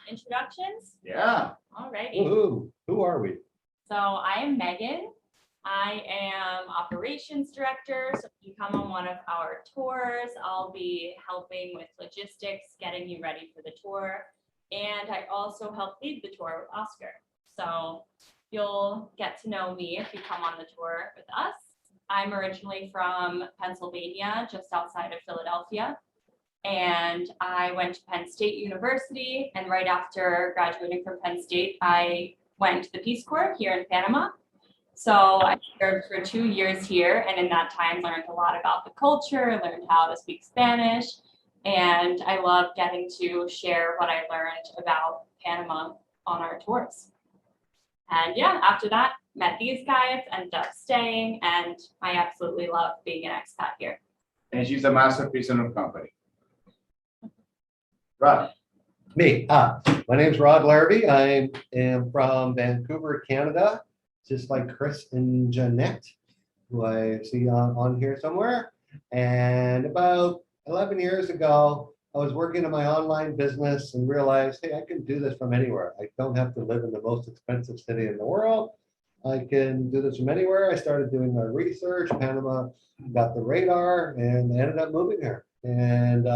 Introductions? Yeah. All righty. Who are we? So I am Megan. I am operations director. So if you come on one of our tours, I'll be helping with logistics, getting you ready for the tour. And I also help lead the tour with Oscar. So you'll get to know me if you come on the tour with us. I'm originally from Pennsylvania, just outside of Philadelphia. And I went to Penn State University. And right after graduating from Penn State, I went to the Peace Corps here in Panama. So I served for 2 years here, and in that time learned a lot about the culture, learned how to speak Spanish, and I love getting to share what I learned about Panama on our tours. And yeah, after that, met these guys, ended up staying, and I absolutely love being an expat here. And she's a masterpiece in her company. Right. Me. My name's Rod Larvey. I am from Vancouver, Canada, just like Chris and Jeanette, who I see on here somewhere. And about 11 years ago, I was working in my online business and realized, hey, I can do this from anywhere. I don't have to live in the most expensive city in the world. I can do this from anywhere. I started doing my research. Panama got the radar and ended up moving here. And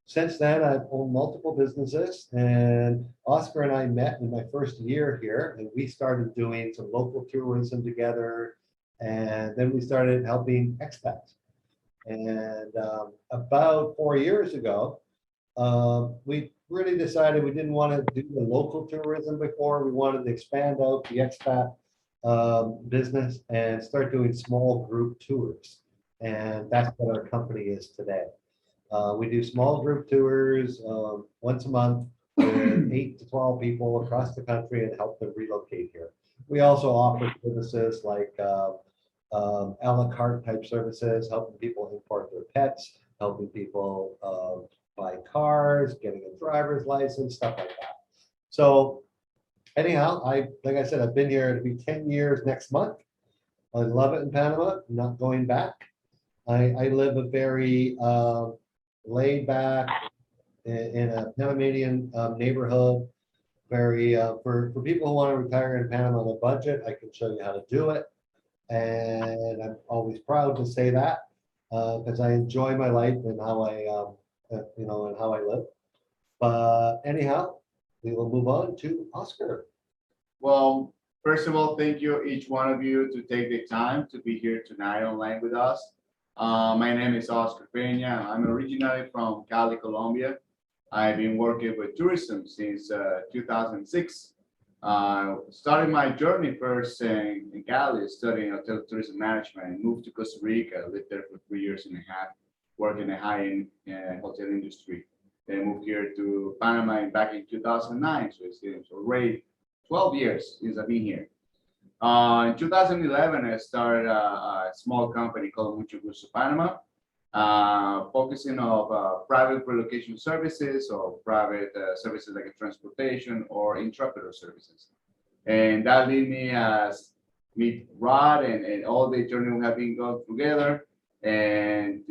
since then, I've owned multiple businesses, and Oscar and I met in my first year here, and we started doing some local tourism together, and then we started helping expats. And about 4 years ago, we really decided we didn't want to do the local tourism before. We wanted to expand out the expat business and start doing small group tours. And that's what our company is today. We do small group tours once a month with 8 to 12 people across the country and help them relocate here. We also offer services like a la carte type services, helping people import their pets, helping people buy cars, getting a driver's license, stuff like that. So anyhow, like I said, I've been here to be 10 years next month. I love it in Panama. I'm not going back. I live a very laid back in a Panamanian neighborhood. Very for people who want to retire in Panama on a budget, I can show you how to do it. And I'm always proud to say that because I enjoy my life and how I and how I live. But anyhow, we will move on to Oscar. Well, first of all, thank you, each one of you, to take the time to be here tonight online with us. My name is Oscar Peña. I'm originally from Cali, Colombia. I've been working with tourism since 2006. Started my journey first in Cali, studying hotel tourism management, moved to Costa Rica, lived there for 3 years and a half, worked in the high-end hotel industry. Then moved here to Panama back in 2009, so it's already 12 years since I've been here. In 2011, I started a small company called Mucho Gusto Panama, focusing on private relocation services or private services like transportation or interpreter services. And that led me as meet Rod and all the journey we have been going together. And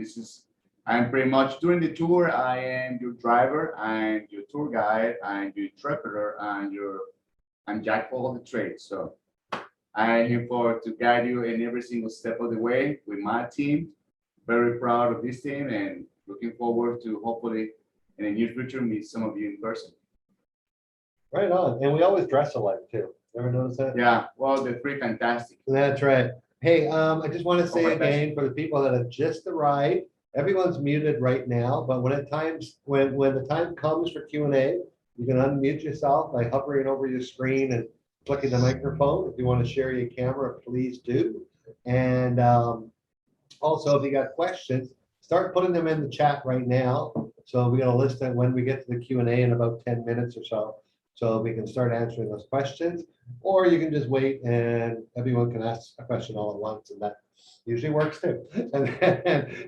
I'm pretty much during the tour, I am your driver, I'm your tour guide, I'm your interpreter, I'm jack of all the trades. So I'm here to guide you in every single step of the way with my team. Very proud of this team and looking forward to hopefully in the near future meet some of you in person. Right on. And we always dress alike too. Ever notice that? Yeah, well, they're pretty fantastic. That's right. Hey, I just want to say again for the people that have just arrived, everyone's muted right now, but when the time comes for Q&A, you can unmute yourself by hovering over your screen and clicking the microphone. If you want to share your camera, please do. And also, if you got questions, start putting them in the chat right now. So we got a list of when we get to the Q&A in about 10 minutes or so. So we can start answering those questions. Or you can just wait and everyone can ask a question all at once, and that usually works too.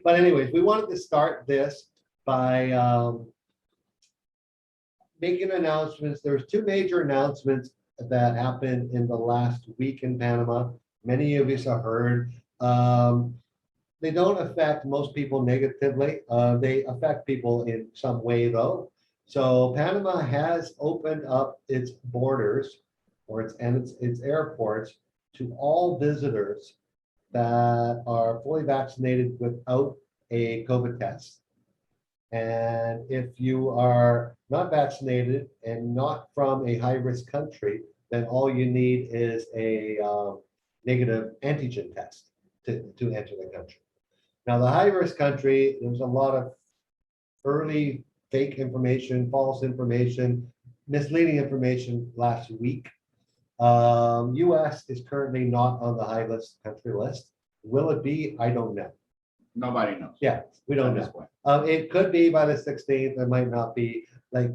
But anyways, we wanted to start this by making announcements. There's two major announcements that happened in the last week in Panama. Many of us have heard. They don't affect most people negatively. They affect people in some way though. So Panama has opened up its borders or its airports to all visitors that are fully vaccinated without a COVID test. And if you are not vaccinated and not from a high-risk country, then all you need is a negative antigen test to enter the country. Now, the high-risk country, there's a lot of early fake information, false information, misleading information last week. US is currently not on the high-risk country list. Will it be? I don't know. Nobody knows. Yeah, we don't At this know. point. It could be by the 16th. It might not be. Like,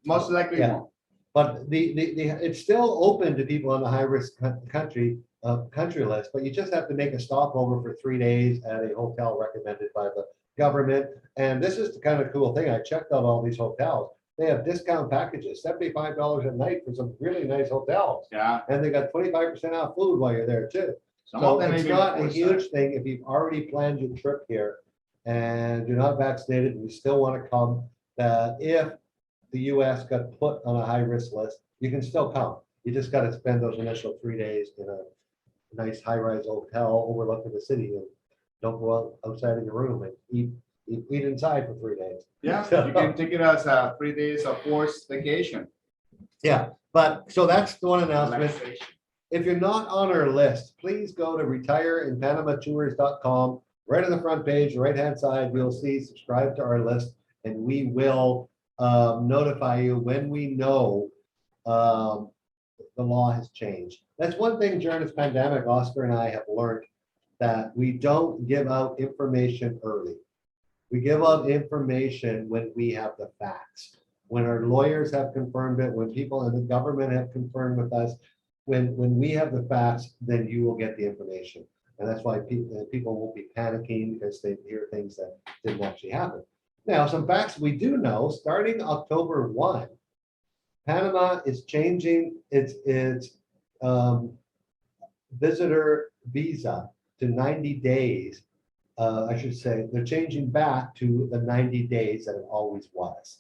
Most likely Yeah. won't. but it's still open to people on the high-risk country list, but you just have to make a stopover for 3 days at a hotel recommended by the government. And this is the kind of cool thing. I checked out all these hotels. They have discount packages, $75 a night for some really nice hotels. Yeah. And they got 25% off food while you're there too. Some So of them it's even not a 4 huge stars. thing if you've already planned your trip here and you're not vaccinated and you still want to come, that if the US got put on a high-risk list, you can still come. You just got to spend those initial 3 days in a nice high-rise hotel overlooking the city and don't go outside of your room and eat inside for 3 days. Yeah, you can take it as 3 days of forced vacation. Yeah, but so that's the one announcement. Relaxation. If you're not on our list, please go to retireinpanamatours.com. Right on the front page, right-hand side, you'll see subscribe to our list, and we will notify you when we know the law has changed. That's one thing during this pandemic, Oscar and I have learned, that we don't give out information early. We give out information when we have the facts, when our lawyers have confirmed it, when people in the government have confirmed with us. When we have the facts, then you will get the information. And that's why people won't be panicking because they hear things that didn't actually happen. Now, some facts we do know, starting October 1, Panama is changing its visitor visa to 90 days. I should say, they're changing back to the 90 days that it always was.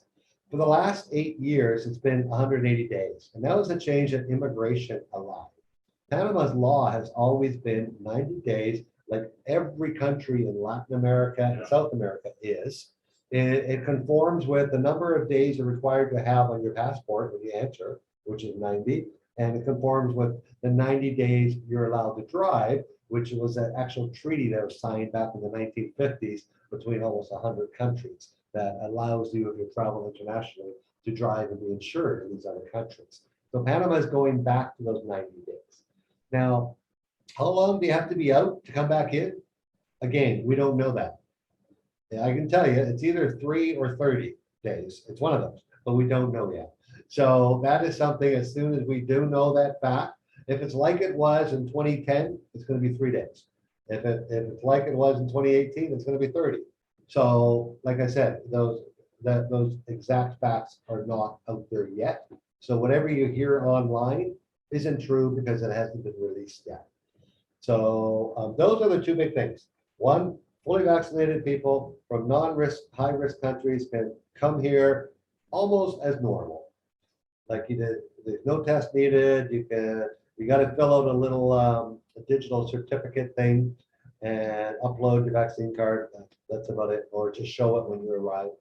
For the last 8 years, it's been 180 days. And that was a change that immigration allowed. Panama's law has always been 90 days, like every country in Latin America and South America is. It conforms with the number of days you're required to have on your passport when you enter, which is 90. And it conforms with the 90 days you're allowed to drive, which was an actual treaty that was signed back in the 1950s between almost 100 countries that allows you, if you travel internationally, to drive and be insured in these other countries. So Panama is going back to those 90 days. Now, how long do you have to be out to come back in? Again, we don't know that. I can tell you, it's either 3 or 30 days. It's one of those, but we don't know yet. So that is something, as soon as we do know that fact, if it's like it was in 2010, it's going to be 3 days. If it's like it was in 2018, it's going to be 30. So, like I said, those exact facts are not out there yet. So whatever you hear online isn't true because it hasn't been released yet. So those are the two big things. One, fully vaccinated people from high-risk countries can come here almost as normal. Like you did, there's no test needed. You got to fill out a little a digital certificate thing and upload your vaccine card. That's about it, or just show it when you arrive.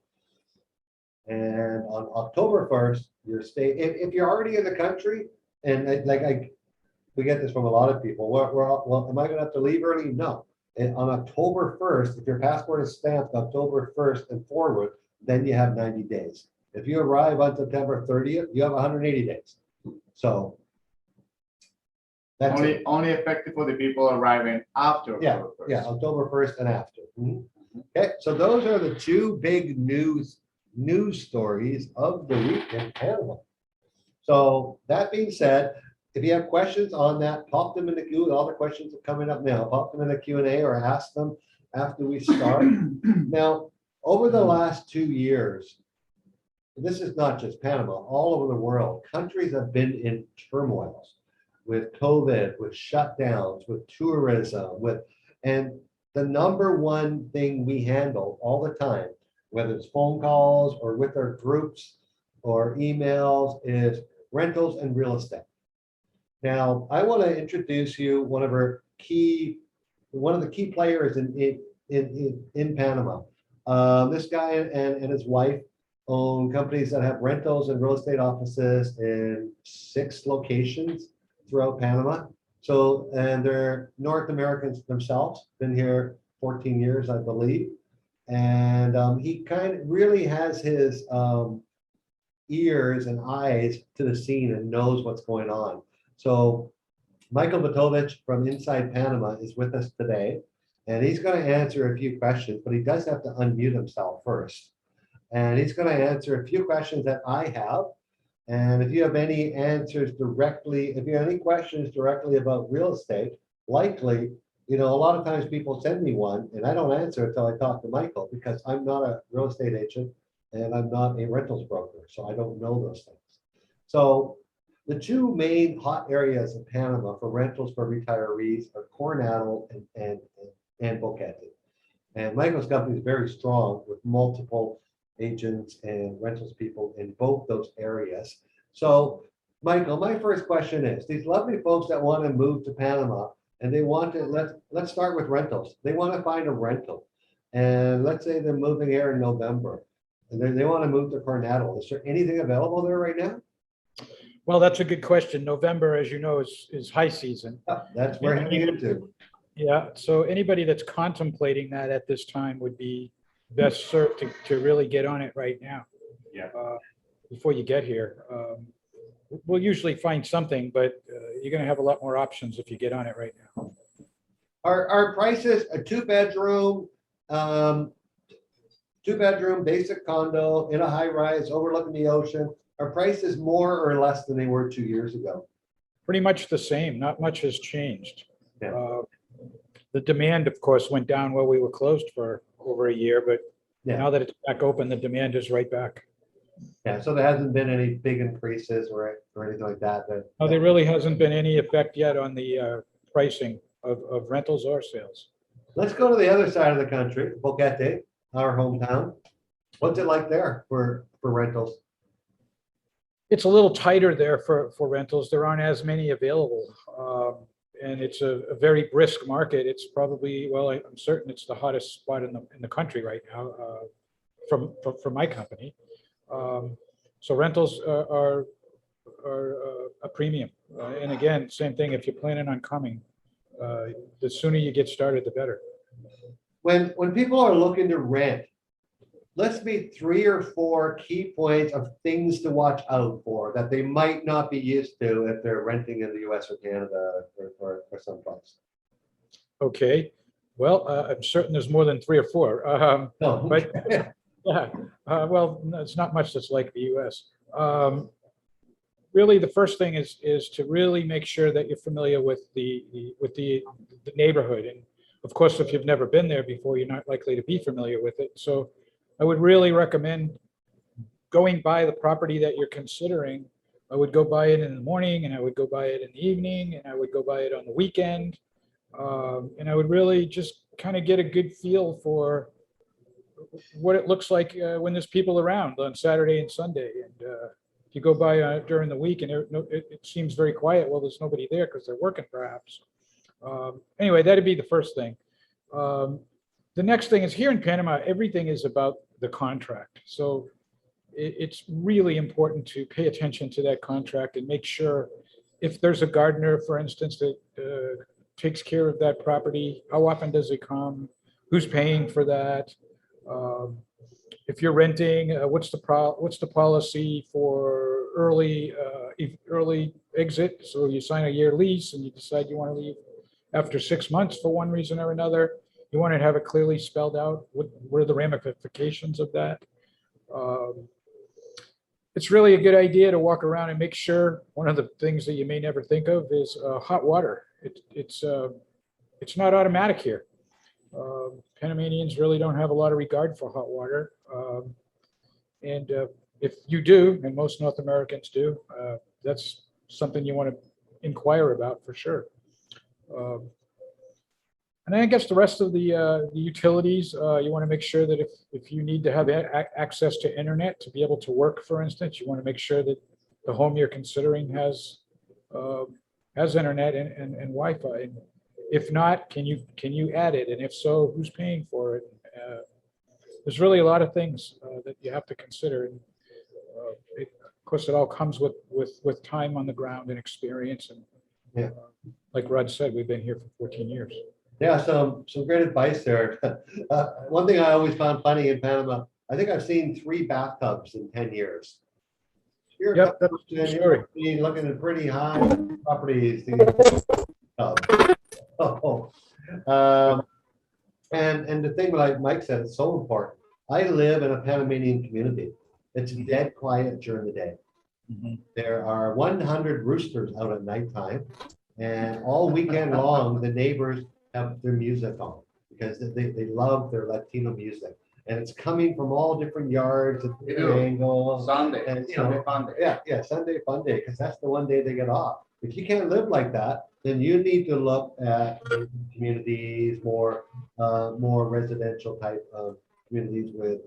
And on October 1st, if you're already in the country, and we get this from a lot of people, well, am I going to have to leave early? No. And on October 1st, if your passport is stamped October 1st and forward, then you have 90 days. If you arrive on September 30th, you have 180 days. So that's only effective for the people arriving after October 1st. Yeah, October 1st and after. Okay, so those are the two big news stories of the week in Panama. So that being said, if you have questions on that, pop them in the queue. All the questions are coming up now. Pop them in the Q&A or ask them after we start. Now, over the last 2 years, this is not just Panama, all over the world, countries have been in turmoils with COVID, with shutdowns, with tourism, and the number one thing we handle all the time whether it's phone calls or with our groups or emails, is rentals and real estate. Now, I want to introduce you one of the key players in Panama. This guy and his wife own companies that have rentals and real estate offices in 6 locations throughout Panama. So, and they're North Americans themselves, been here 14 years, I believe. And he kind of really has his ears and eyes to the scene and knows what's going on. So Michael Vitovich from Inside Panama is with us today, and he's going to answer a few questions, but he does have to unmute himself first. And he's going to answer a few questions that I have. And if you have any answers directly, if you have any questions directly about real estate, likely, you know, a lot of times people send me one and I don't answer until I talk to Michael, because I'm not a real estate agent and I'm not a rentals broker, so I don't know those things. So the 2 main hot areas in Panama for rentals for retirees are Coronado and Boquete. And Michael's company is very strong with multiple agents and rentals people in both those areas. So Michael, my first question is, these lovely folks that want to move to Panama and they want to, let's start with rentals. They want to find a rental. And let's say they're moving here in November and they want to move to Coronado. Is there anything available there right now? Well, that's a good question. November, as you know, is high season. Oh, that's where I'm heading into. Yeah, so anybody that's contemplating that at this time would be best served to really get on it right now. Yeah. Before you get here. We'll usually find something, but you're going to have a lot more options if you get on it right now. Our prices, a 2-bedroom, basic condo in a high rise overlooking the ocean. Our price is more or less than they were 2 years ago. Pretty much the same. Not much has changed. Yeah. The demand, of course, went down while we were closed for over a year, but Yeah. now that it's back open, the demand is right back. Yeah, so there hasn't been any big increases or anything like that. No, there really hasn't been any effect yet on the pricing of rentals or sales. Let's go to the other side of the country, Boquete, our hometown. What's it like there for rentals? It's a little tighter there for rentals. There aren't as many available. And it's a very brisk market. It's probably, well, I'm certain it's the hottest spot in the country right now from my company. So rentals are a premium. And again, same thing, if you're planning on coming, the sooner you get started, the better. When people are looking to rent, let's meet 3 or 4 key points of things to watch out for that they might not be used to if they're renting in the US or Canada or someplace. Okay. Well, I'm certain there's more than 3 or 4. No. But yeah, well, no, it's not much that's like the US. Really, the first thing is to really make sure that you're familiar with the neighborhood. And of course, if you've never been there before, you're not likely to be familiar with it. So I would really recommend going by the property that you're considering. I would go by it in the morning, and I would go by it in the evening, and I would go by it on the weekend. And I would really just kind of get a good feel for what it looks like when there's people around on Saturday and Sunday. And if you go by during the week and it seems very quiet, well, there's nobody there because they're working perhaps. Anyway, that'd be the first thing. The next thing is, here in Panama, everything is about the contract. So it's really important to pay attention to that contract and make sure if there's a gardener, for instance, that takes care of that property, how often does it come? Who's paying for that? If you're renting, what's the policy for early exit? So you sign a year lease and you decide you want to leave after 6 months for one reason or another. You want to have it clearly spelled out. What are the ramifications of that? It's really a good idea to walk around and make sure. One of the things that you may never think of is hot water. It's not automatic here. Panamanians really don't have a lot of regard for hot water. And if you do, and most North Americans do, that's something you want to inquire about for sure. And I guess the rest of the utilities, you want to make sure that if you need to have access to internet to be able to work, for instance, you want to make sure that the home you're considering has internet and Wi-Fi. And if not, can you add it? And if so, who's paying for it? There's really a lot of things that you have to consider. And of course, it all comes with time on the ground and experience. And Yeah. Like Rod said, we've been here for 14 years. Yeah, some great advice there. One thing I always found funny in Panama, I think I've seen 3 bathtubs in 10 years. You're Yep, that's a true story. looking at pretty high properties. Oh, and the thing like Mike said, it's so important. I live in a Panamanian community. It's dead quiet during the day. Mhm. There are 100 roosters out at nighttime, and all weekend long, the neighbors have their music on because they love their Latino music. And it's coming from all different yards at They different do. angles. Sunday, And, you Sunday know, fun day. Yeah, Sunday fun day, because that's the one day they get off. If you can't live like that, then you need to look at communities, more residential type of communities with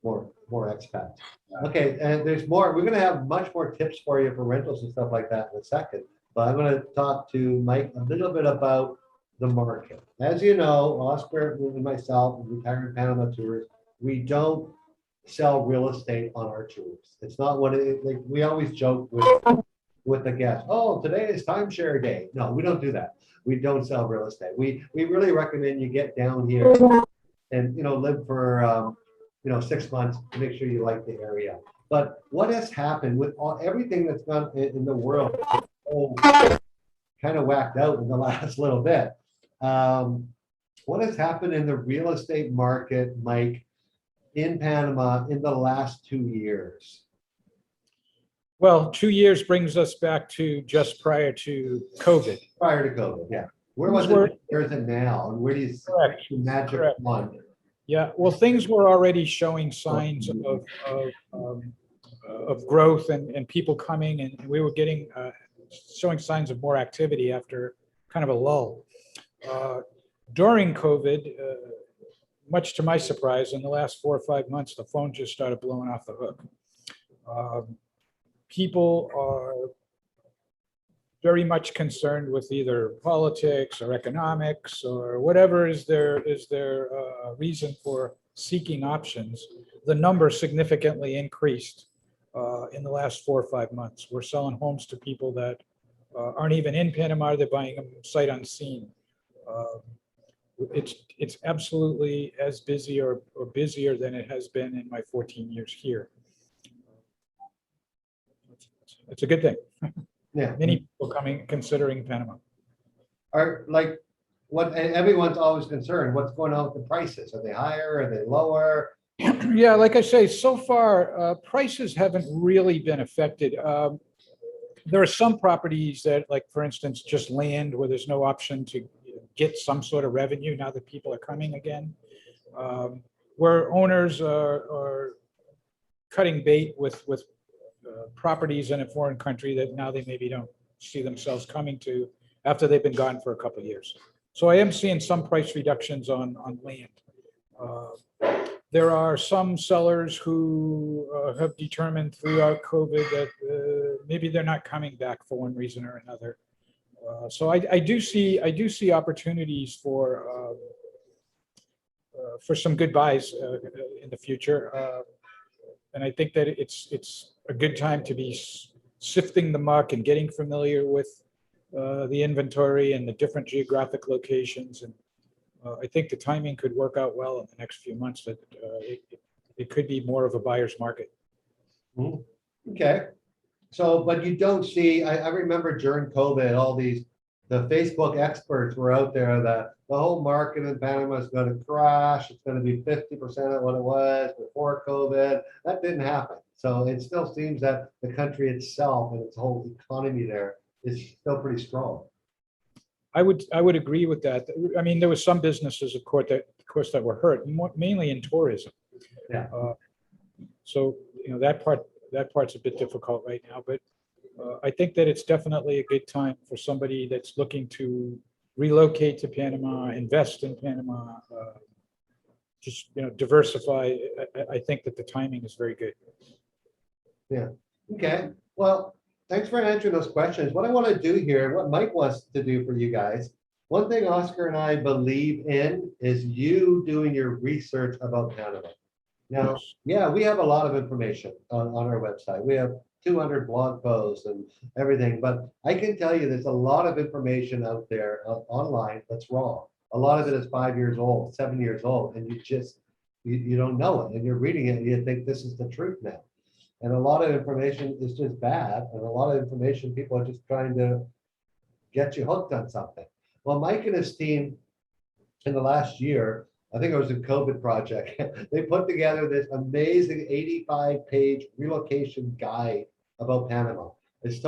more expats. Okay, and there's more. We're gonna have much more tips for you for rentals and stuff like that in a second. But I'm gonna talk to Mike a little bit about the market. As you know, Oscar and myself, Retired Panama Tours, we don't sell real estate on our tours. It's not what it, like, we always joke with the guests, oh, today is timeshare day. No, we don't do that. We don't sell real estate. We really recommend you get down here and, live for, 6 months to make sure you like the area. But what has happened with everything that's gone in the world, kind of whacked out in the last little bit. What has happened in the real estate market, Mike, in Panama in the last 2 years? Well, 2 years brings us back to just prior to COVID. Prior to COVID, yeah. Where was it? Where is it now? And where do you see Correct. the magic Correct. wand? Yeah, well, things were already showing signs of growth and people coming, and we were getting showing signs of more activity after kind of a lull. During COVID, much to my surprise, in the last 4 or 5 months, the phone just started blowing off the hook. People are very much concerned with either politics or economics or whatever is their reason for seeking options. The number significantly increased in the last 4 or 5 months. We're selling homes to people that aren't even in Panama. They're buying them sight unseen. It's absolutely as busy or busier than it has been in my 14 years here. It's a good thing. Yeah. Many people considering Panama. Are like what everyone's always concerned, what's going on with the prices? Are they higher? Are they lower? Yeah, like I say, so far, prices haven't really been affected. There are some properties that, like, for instance, just land where there's no option to get some sort of revenue now that people are coming again, where owners are cutting bait with properties in a foreign country that now they maybe don't see themselves coming to after they've been gone for a couple of years. So I am seeing some price reductions on land. There are some sellers who have determined throughout COVID that maybe they're not coming back for one reason or another. So I do see opportunities for some good buys in the future, and I think that it's a good time to be sifting the muck and getting familiar with the inventory and the different geographic locations. And I think the timing could work out well in the next few months, that it could be more of a buyer's market. Okay. So, but you don't see, I remember during COVID, the Facebook experts were out there that the whole market in Panama is going to crash. It's going to be 50% of what it was before COVID. That didn't happen. So it still seems that the country itself and its whole economy there is still pretty strong. I would agree with that. I mean, there were some businesses, of course, that were hurt, mainly in tourism. Yeah. So that part's a bit difficult right now, but I think that it's definitely a good time for somebody that's looking to relocate to Panama, invest in Panama, just, diversify. I think that the timing is very good. Okay, well, thanks for answering those questions. What I want to do here, what Mike wants to do for you guys, one thing Oscar and I believe in is you doing your research about Panama. Now, Yes. yeah, we have a lot of information on our website. We have 200 blog posts and everything, but I can tell you there's a lot of information out there online that's wrong. A lot of it is 5 years old, 7 years old, and you don't know it, and you're reading it and you think this is the truth now. And a lot of information is just bad, and a lot of information, people are just trying to get you hooked on something. Well, Mike and his team in the last year, I think it was a COVID project, they put together this amazing 85-page relocation guide about Panama. It's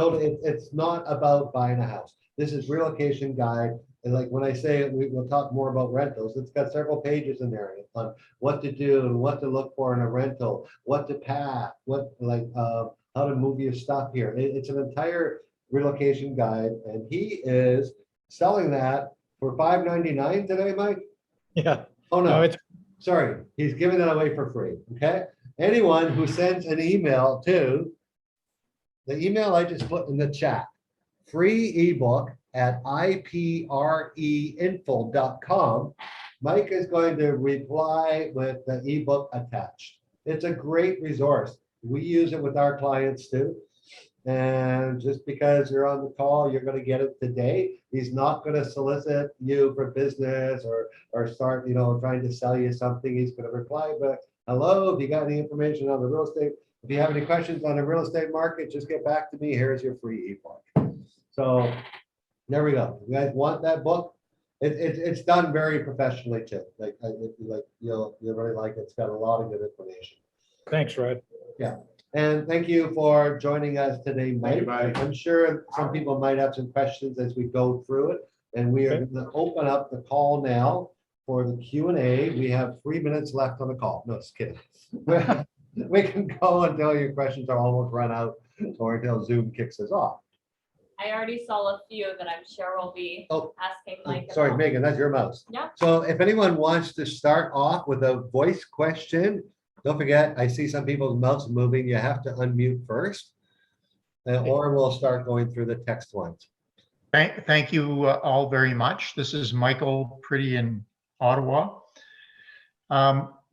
not about buying a house. This is relocation guide. And like when I say it, we'll talk more about rentals. It's got several pages in there on what to do and what to look for in a rental, what to pack, how to move your stuff here. It's an entire relocation guide, and he is selling that for $5.99 today, Mike? Yeah. Oh, No, no, it's, sorry. He's giving it away for free, okay? Anyone who sends an email to the email I just put in the chat, free ebook at ipreinfo.com, Mike is going to reply with the ebook attached. It's a great resource. We use it with our clients too. And just because you're on the call, you're going to get it today. He's not going to solicit you for business or start, trying to sell you something. He's going to reply, but hello, if you got any information on the real estate, if you have any questions on the real estate market, just get back to me. Here's your free ebook. So there we go. You guys want that book? It's done very professionally too. You'll really like it. It's got a lot of good information. thanks, Rod. Yeah. And thank you for joining us today, Mike. I'm sure some people might have some questions as we go through it. And we are going to open up the call now for the Q&A. We have 3 minutes left on the call. No, just kidding. We can go until your questions are almost run out or until Zoom kicks us off. I already saw a few that I'm sure will be asking Mike. Sorry, about. Megan, that's your mouse. Yeah. So if anyone wants to start off with a voice question, don't forget, I see some people's mouths moving. You have to unmute first, or we'll start going through the text ones. Thank you all very much. This is Michael Pretty in Ottawa.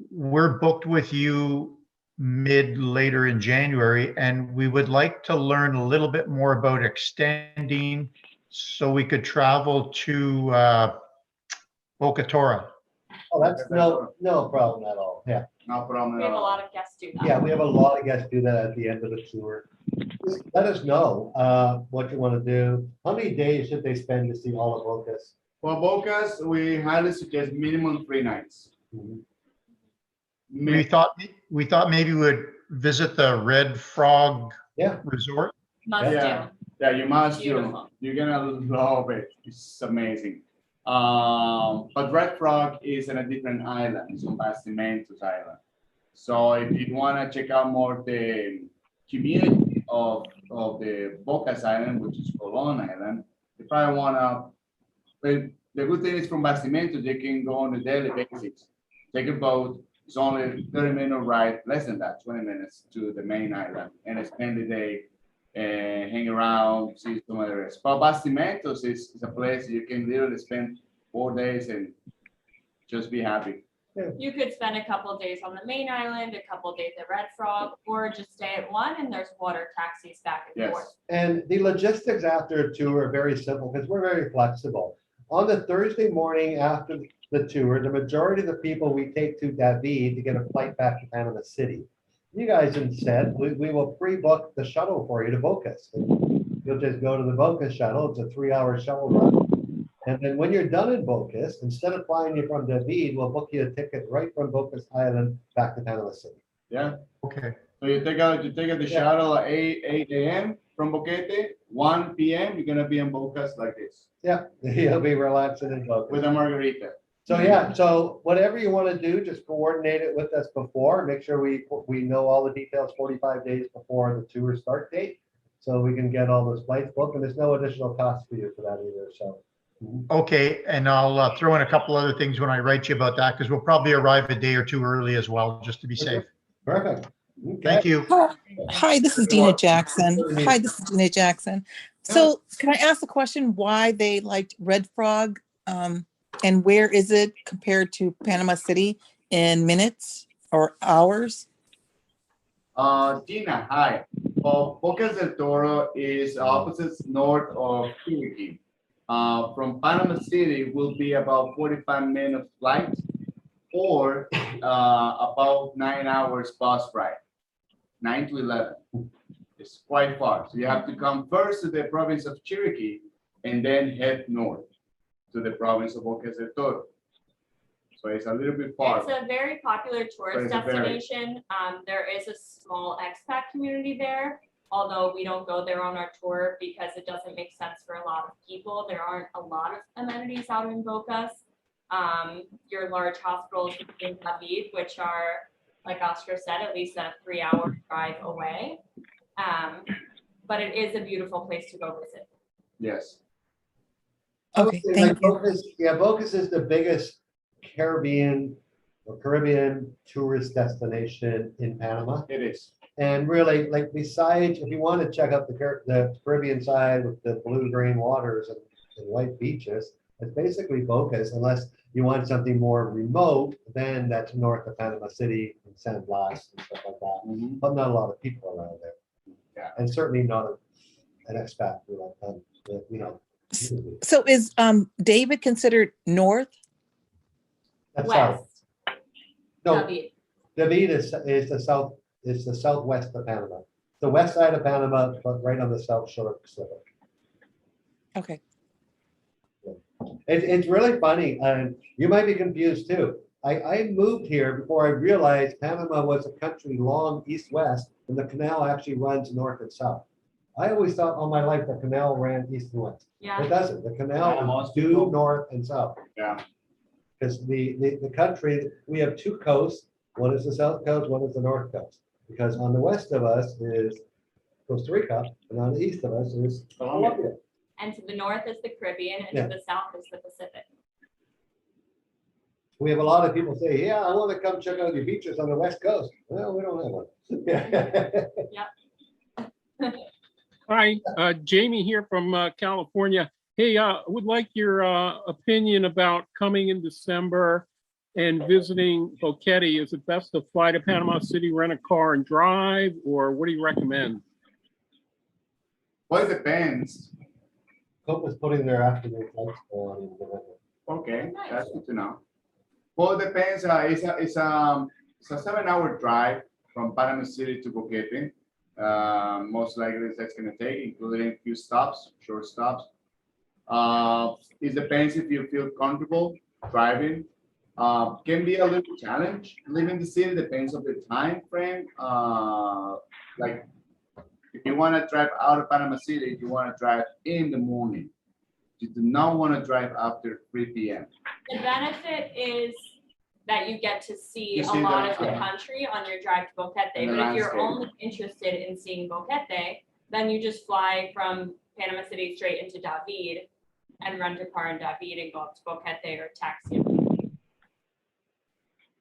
We're booked with you later in January, and we would like to learn a little bit more about extending so we could travel to Boca Tora. Oh, that's no problem at all. Yeah. No problem We at have a all. lot of guests do that. Yeah, we have a lot of guests do that at the end of the tour. Just let us know what you want to do. How many days should they spend to see all of Bocas? For Bocas, we highly suggest minimum 3 nights. We thought maybe we would visit the Red Frog Yeah. Resort. Must Yeah. do. Yeah, you must do. Beautiful. You're gonna love it. It's amazing. But Red Frog is in a different island. It's on Bastimentos Island. So if you wanna check out more the community of the Bocas Island, which is Colon Island, you probably wanna. But the good thing is from Bastimentos, they can go on a daily basis. Take a boat. It's only a 30-minute ride, less than that, 20 minutes to the main island, and spend the day and hang around, see some other areas. But Bastimentos is a place you can literally spend 4 days and just be happy. You could spend a couple of days on the main island, a couple of days at Red Frog, or just stay at one and there's water taxis back and forth. Yes. And the logistics after a tour are very simple because we're very flexible. On the Thursday morning after the tour, the majority of the people we take to David to get a flight back to Panama City. You guys instead, we will pre-book the shuttle for you to Bocas. You'll just go to the Bocas shuttle. It's a 3-hour shuttle run. And then when you're done in Bocas, instead of flying you from David, we'll book you a ticket right from Bocas Island back to Panama City. Yeah. Okay. So you take out the shuttle at 8 a.m. from Boquete, 1 p.m. You're gonna be in Bocas like this. Yeah, you'll be relaxing in Bocas. With a margarita. So yeah, so whatever you want to do, just coordinate it with us before. Make sure we know all the details 45 days before the tour start date, so we can get all those flights booked. And there's no additional cost for you for that either. So Okay, and I'll throw in a couple other things when I write you about that, because we'll probably arrive a day or two early as well, just to be safe. Perfect. Okay. Thank you. Hi, this is Dina Jackson. Hi, this is Dina Jackson. So can I ask the question why they liked Red Frog? And where is it compared to Panama City in minutes or hours? Tina, hi. Well, Bocas del Toro is opposite north of Chiriquí. From Panama City will be about 45 minutes flight or about 9 hours bus ride, 9 to 11. It's quite far. So you have to come first to the province of Chiriquí and then head north to the province of Bocas del Toro. So it's a little bit far. It's a very popular tourist But it's a very- destination. There is a small expat community there, although we don't go there on our tour because it doesn't make sense for a lot of people. There aren't a lot of amenities out in Bocas. Your large hospitals in David, which are, like Oscar said, at least a 3-hour drive away. But it is a beautiful place to go visit. Yes. Okay, thank you. Bocas is the biggest Caribbean tourist destination in Panama. It is. And really, like, besides, if you want to check out the Caribbean side with the blue-green waters and white beaches, it's basically Bocas, unless you want something more remote, then that's north of Panama City and San Blas and stuff like that. Mhm. But not a lot of people around there. Yeah. And certainly not an expat, So is David considered north? That's south. West. No, David. David is the southwest of Panama. The west side of Panama, but right on the south shore of the Pacific. Okay. It's really funny, and you might be confused too. I moved here before I realized Panama was a country long east-west, and the canal actually runs north and south. I always thought all my life the canal ran east and west. Yeah. It doesn't. The canal Yeah, is most due people- north and south. Yeah. Because the country, we have two coasts. One is the south coast, one is the north coast. Because on the west of us is Costa Rica, and on the east of us is Colombia. And to the north is the Caribbean, and Yeah. to the south is the Pacific. We have a lot of people say, yeah, I want to come check out your beaches on the west coast. Well, we don't have one. Hi, Jamie here from California. Hey, I would like your opinion about coming in December and visiting Boquete. Is it best to fly to Panama City, rent a car and drive, or what do you recommend? Well, it depends. Cope was putting their afternoon flights on in November. Okay, Nice. that's good to know. Well, it depends. It's a 7-hour drive from Panama City to Boquete. Most likely that's going to take, including a few stops, short stops. It depends if you feel comfortable driving. Can be a little challenge. Living the city depends on the time frame. Like if you want to drive out of Panama City, you want to drive in the morning. You do not want to drive after 3 p.m. The benefit is that you get to see You a see lot the- of the yeah. country on your drive to Boquete. And the But if you're landscape. only interested in seeing Boquete, then you just fly from Panama City straight into David and rent a car in David and go up to Boquete or taxi.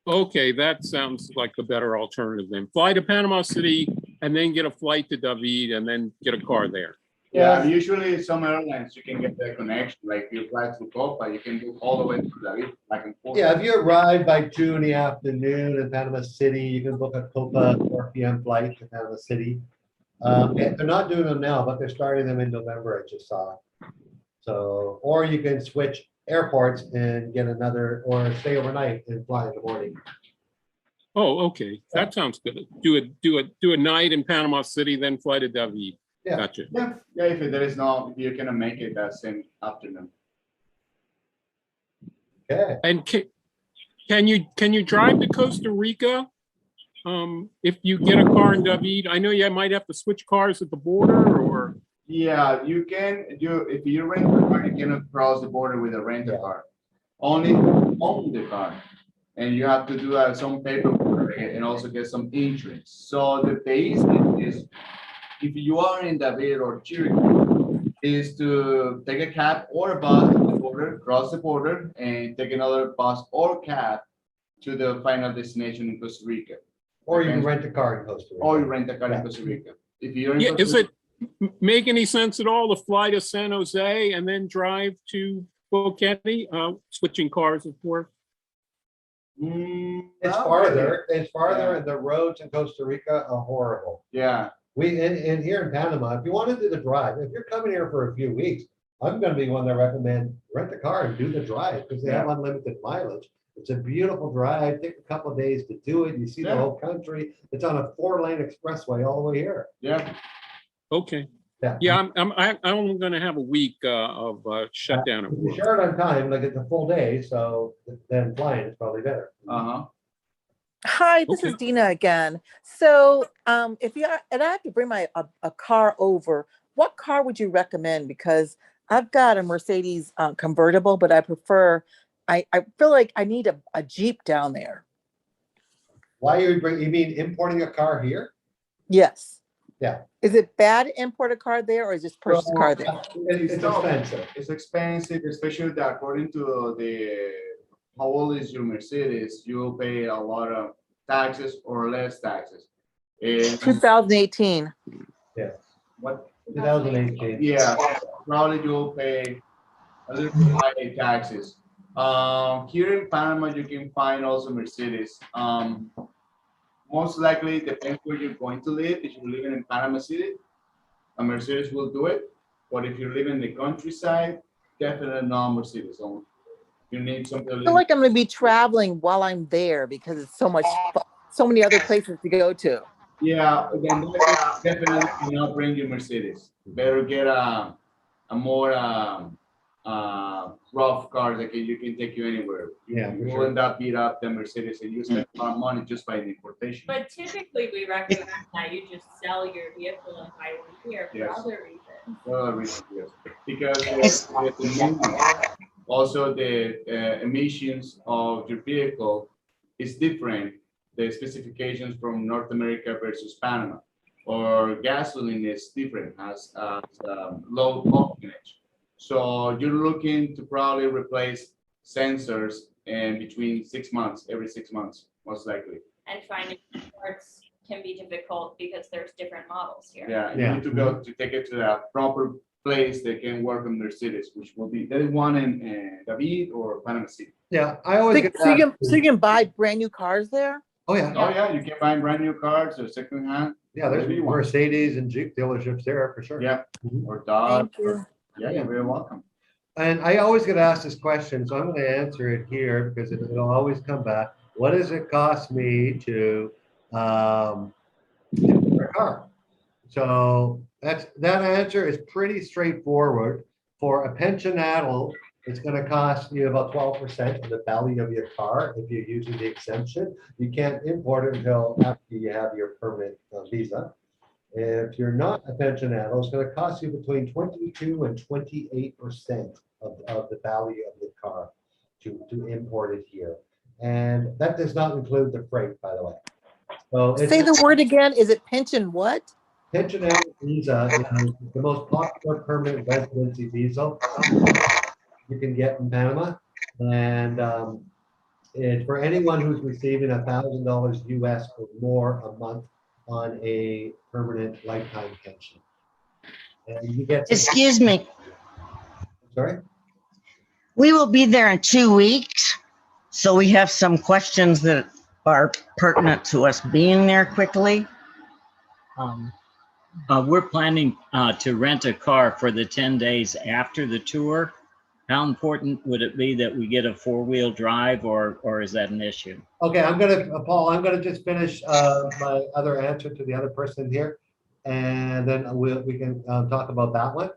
Okay, that sounds like the better alternative then. Fly to Panama City and then get a flight to David and then get a car there. Yeah, usually some airlines you can get the connection. Like you fly to Copa, you can do all the way to David, back and forth. Yeah, if you arrive by 2 in the afternoon in Panama City, you can book a Copa 4 p.m. flight to Panama City. They're not doing them now, but they're starting them in November, I just saw. So, or you can switch airports and get another, or stay overnight and fly in the morning. Oh, okay, that sounds good. Do a night in Panama City, then fly to David. Yeah. Gotcha. Yeah, if there is no, you cannot make it that same afternoon. Okay. And can you drive to Costa Rica? If you get a car in David, I know you might have to switch cars at the border or, Yeah, you can, if you rent a car, you cannot cross the border with a rental Yeah. car. Only if you own the car. And you have to do some paperwork and also get some insurance. So the basic is, if you are in David or Chiriquí, is to take a cab or a bus to the border, cross the border, and take another bus or cab to the final destination in Costa Rica. Or you can rent a car in Costa Rica. Or you rent a car in Costa Rica. If you're in Yeah, Costa is Rica, it make any sense at all to fly to San Jose and then drive to Boquete, switching cars, of course? It's farther, and the roads in Costa Rica are horrible. Yeah, In here in Panama, if you want to do the drive, if you're coming here for a few weeks, I'm gonna be one that recommend rent a car and do the drive, because they have unlimited mileage. It's a beautiful drive, take a couple of days to do it, you see the Yeah. whole country, it's on a 4-lane expressway all the way here. yeah. Okay. Yeah. Yeah, I'm only going to have a week of shutdown at If you work. share it on time, like it's a full day, so then flying is probably better. Uh-huh. Hi, this is Okay. Dina again. So if you and I have to bring my a car over, what car would you recommend? Because I've got a Mercedes convertible, but I prefer, I feel like I need a Jeep down there. Why you mean importing a car here? Yes. Yeah. Is it bad to import a car there, or is just purchase a car there? It's expensive. It's expensive, especially that according to the how old is your Mercedes, you'll pay a lot of taxes or less taxes. And 2018. Yeah, what? 2018. Yeah, probably you'll pay a little bit higher taxes. Here in Panama, you can find also Mercedes. Most likely, depends where you're going to live. If you're living in Panama City, a Mercedes will do it. But if you're living in the countryside, definitely not Mercedes. So you need something. I feel like I'm going to be traveling while I'm there because it's so many other places to go to. Yeah, then definitely cannot bring your Mercedes. Better get a more rough car that you can take you anywhere. Yeah, for You will sure. end up beat up the Mercedes and you spend a lot of money just by the importation. But typically, we recommend that you just sell your vehicle and buy one here for Yes. other reasons. Well, yes. Because also the emissions of your vehicle is different. The specifications from North America versus Panama, or gasoline is different, has low octanage. So you're looking to probably replace sensors in between 6 months, every 6 months, most likely. And finding parts can be difficult because there's different models here. Yeah, you Yeah. need to go to take it to the proper place that can work in their cities, which will be, there is one in David or Panama City. Yeah, I always get So you asked- can buy brand new cars there? Oh, yeah. Oh, yeah, you can find brand new cars or secondhand. Yeah, there's Whatever you want. Mercedes and Jeep dealerships there for sure. Yeah, Mhm. or Dodge. Thank you. Yeah, you're very welcome. And I always get asked this question, so I'm going to answer it here because it'll always come back. What does it cost me to import a car? So that answer is pretty straightforward. For a pensionado, it's going to cost you about 12% of the value of your car if you're using the exemption. You can't import it until after you have your permanent visa. If you're not a pensionado, it's going to cost you between 22 and 28% of the value of the car to import it here. And that does not include the freight, by the way. So it's Say the word again. Is it pension what? pensionado visa is the most popular permanent residency visa you can get in Panama. And it's for anyone who's receiving $1,000 US or more a month on a permanent lifetime pension. And you get. Excuse me, Sorry? we will be there in 2 weeks. So we have some questions that are pertinent to us being there quickly. We're planning to rent a car for the 10 days after the tour. How important would it be that we get a 4-wheel drive, or is that an issue? Okay, Paul, I'm gonna just finish my other answer to the other person here. And then we can talk about that one.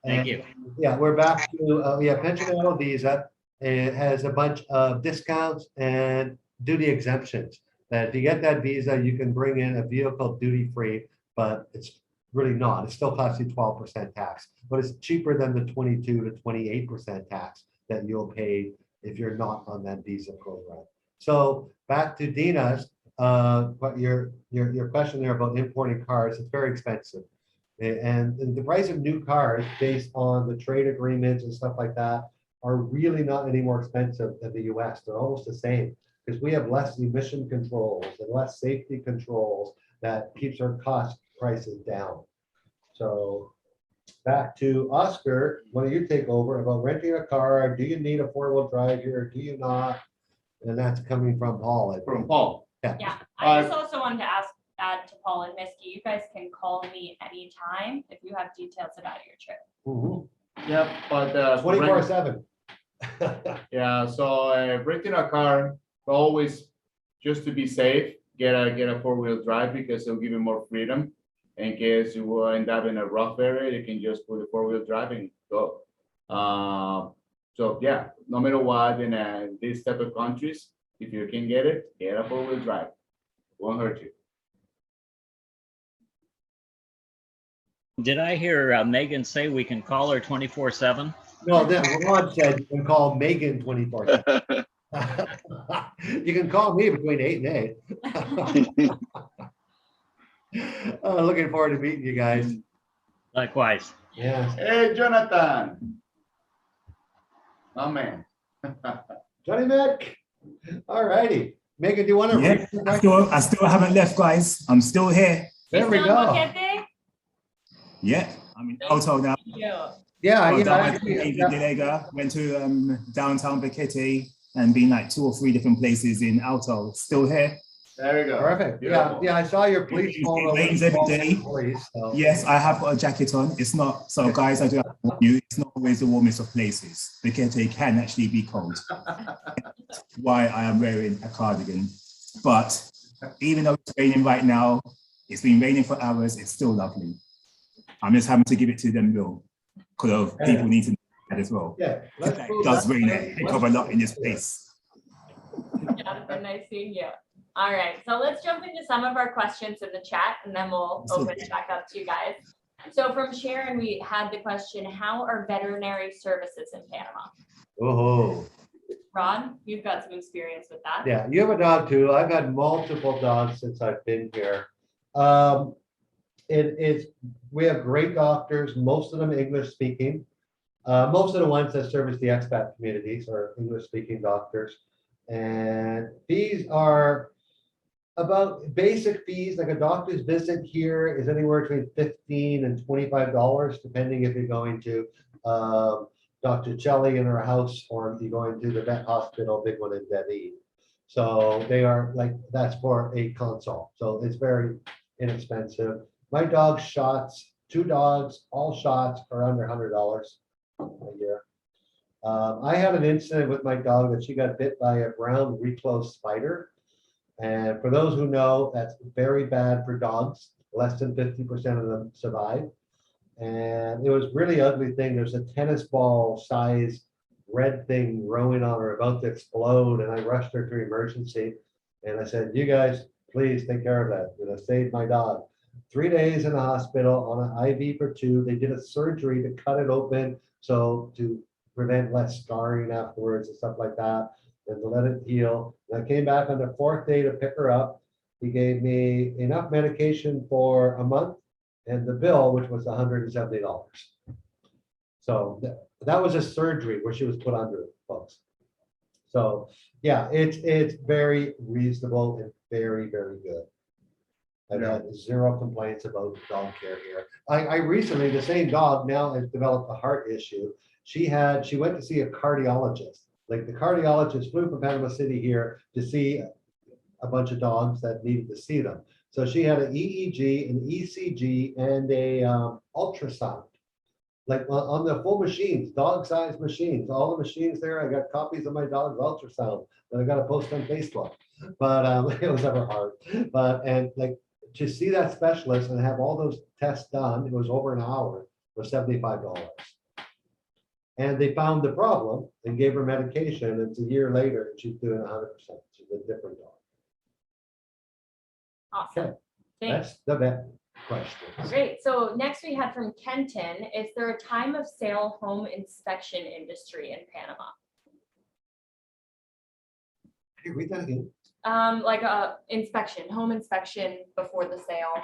Thank And, you. Yeah, we're back to, pensionado visa. It has a bunch of discounts and duty exemptions. That if you get that visa, you can bring in a vehicle duty-free, but it's really not. It still costs you 12% tax, but it's cheaper than the 22 to 28% tax that you'll pay if you're not on that visa program. So back to Dina's, but your question there about importing cars, it's very expensive. And the price of new cars based on the trade agreements and stuff like that are really not any more expensive than the US. They're almost the same because we have less emission controls and less safety controls that keeps our cost prices down. So back to Oscar, why don't you take over about renting a car? Do you need a 4-wheel drive here? Do you not? And that's coming from Paul. I think. From Paul. Yeah, I just also wanted to add to Paul and Misky, you guys can call me anytime if you have details about your trip. Mhm. Yep, but 24/7. yeah, so renting a car, always just to be safe, get a 4-wheel drive because it'll give you more freedom. In case you will end up in a rough area, you can just put the 4-wheel drive and go. So yeah, no matter what, in these type of countries, if you can get it, get a 4-wheel drive. Won't hurt you. Did I hear Megan say we can call her 24/7? No, then Ron said you can call Megan 24/7. You can call me between 8 and 8. Looking forward to meeting you guys. Likewise. Yeah. Hey, Jonathan. Oh, man. Johnny Mac. All righty. Megan, do you want to Yeah, read? I still haven't left, guys. I'm still here. There we go. Yeah, I'm in Alto now. Yeah, Oh, yeah. down Dilega, went to downtown Bikiti and been like 2 or 3 different places in Alto. Still here. There we go. Perfect. Yeah, yeah. I saw your police phone. It rains every day. Yes, I have got a jacket on. It's not, so guys, I do have to warn you, it's not always the warmest of places. Bikiti can actually be cold. That's why I am wearing a cardigan. But even though it's raining right now, it's been raining for hours, it's still lovely. I'm just having to give it to them, Bill, because people need to know that as well. Yeah, It does rain a heck of a lot in this place. Yeah, it's been nice seeing you. All right, so let's jump into some of our questions in the chat and then we'll open it back up to you guys. So from Sharon, we had the question, how are veterinary services in Panama? Oh. Ron, you've got some experience with that. Yeah, you have a dog too. I've had multiple dogs since I've been here. We have great doctors, most of them English speaking. Most of the ones that service the expat communities are English speaking doctors. And fees are about basic fees, like a doctor's visit here is anywhere between $15 and $25, depending if you're going to Dr. Chelly in her house or if you're going to the vet hospital, big one in Delhi. So they are like, that's for a consult. So it's very inexpensive. My dog's shots, 2 dogs, all shots are under $100 a year. I had an incident with my dog that she got bit by a brown recluse spider. And for those who know, that's very bad for dogs. Less than 50% of them survive. And it was really ugly thing. There's a tennis ball size red thing growing on her about to explode. And I rushed her to emergency. And I said, you guys, please take care of that. You're gonna save my dog. 3 days in the hospital on an IV for 2. They did a surgery to cut it open. So to prevent less scarring afterwards and stuff like that. And to let it heal. And I came back on the 4th day to pick her up. He gave me enough medication for a month and the bill, which was $170. So that was a surgery where she was put under it, folks. So yeah, it's very reasonable and very, very good. I've had 0 complaints about dog care here. I recently, the same dog now has developed a heart issue. She went to see a cardiologist. Like the cardiologist flew from Panama City here to see a bunch of dogs that needed to see them. So she had an EEG, an ECG, and a ultrasound. Like on the full machines, dog-sized machines, all the machines there. I got copies of my dog's ultrasound that I got to post on Facebook. But it was ever hard. And like to see that specialist and have all those tests done, it was over an hour for $75. And they found the problem and gave her medication. It's a year later and she's doing 100%. She's a different dog. Awesome. Okay. Thanks. That's the vet question. Great. So next we had from Kenton, is there a time of sale home inspection industry in Panama? Can you read that again? Like a inspection, home inspection before the sale.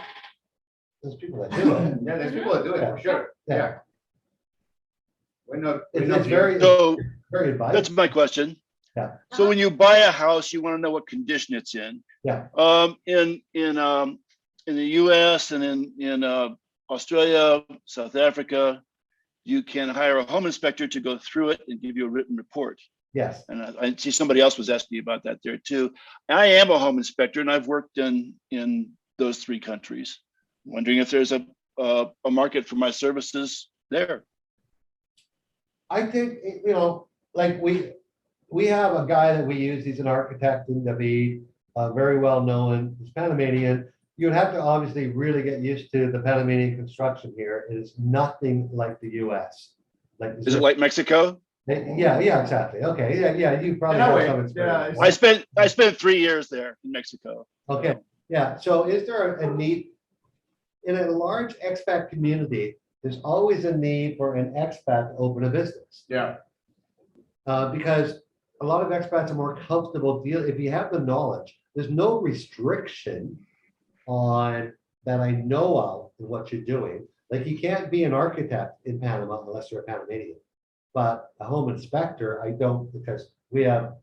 There's people that do it. Yeah, there's people that do it for sure. Yeah. Yeah. We're not. It's not very, So very advisable. that's my question. Yeah. So when you buy a house, you want to know what condition it's in. Yeah. In the US and in Australia, South Africa, you can hire a home inspector to go through it and give you a written report. Yes. And I see somebody else was asking me about that there too. I am a home inspector and I've worked in those 3 countries. Wondering if there's a market for my services there. I think, you know, like we have a guy that we use, he's an architect in David, very well known, he's Panamanian. You'd have to obviously really get used to the Panamanian construction here. It is nothing like the US. Like, Is it like Mexico? Yeah, exactly. Okay, yeah, you probably In a have way, some experience. yeah, I spent 3 years there in Mexico. Okay, yeah, so is there a need, in a large expat community, there's always a need for an expat to open a business. Yeah. Because a lot of expats are more comfortable if you have the knowledge, there's no restriction on that I know of in what you're doing. Like you can't be an architect in Panama unless you're a Panamanian. But a home inspector, I don't, because we have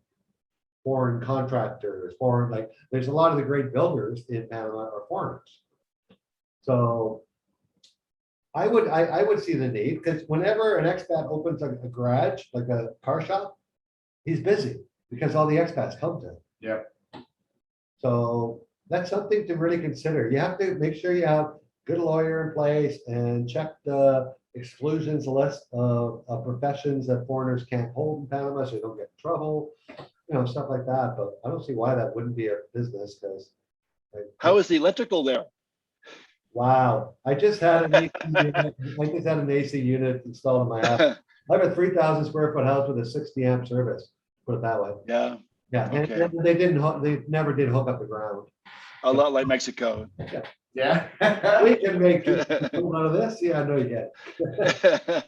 foreign contractors, there's a lot of the great builders in Panama are foreigners. So I would see the need, because whenever an expat opens a garage, like a car shop, he's busy because all the expats come to him. Yeah. So that's something to really consider. You have to make sure you have good lawyer in place and check the exclusions list of professions that foreigners can't hold in Panama so you don't get in trouble, you know, stuff like that. But I don't see why that wouldn't be a business, because How is the electrical there? wow, I just had an AC unit installed in my house. I have a 3,000 square foot house with a 60 amp service, put it that way. Yeah, Yeah, and Okay. they never did hook up the ground. a lot like Mexico. Yeah. We can make it out of this. Yeah, I know you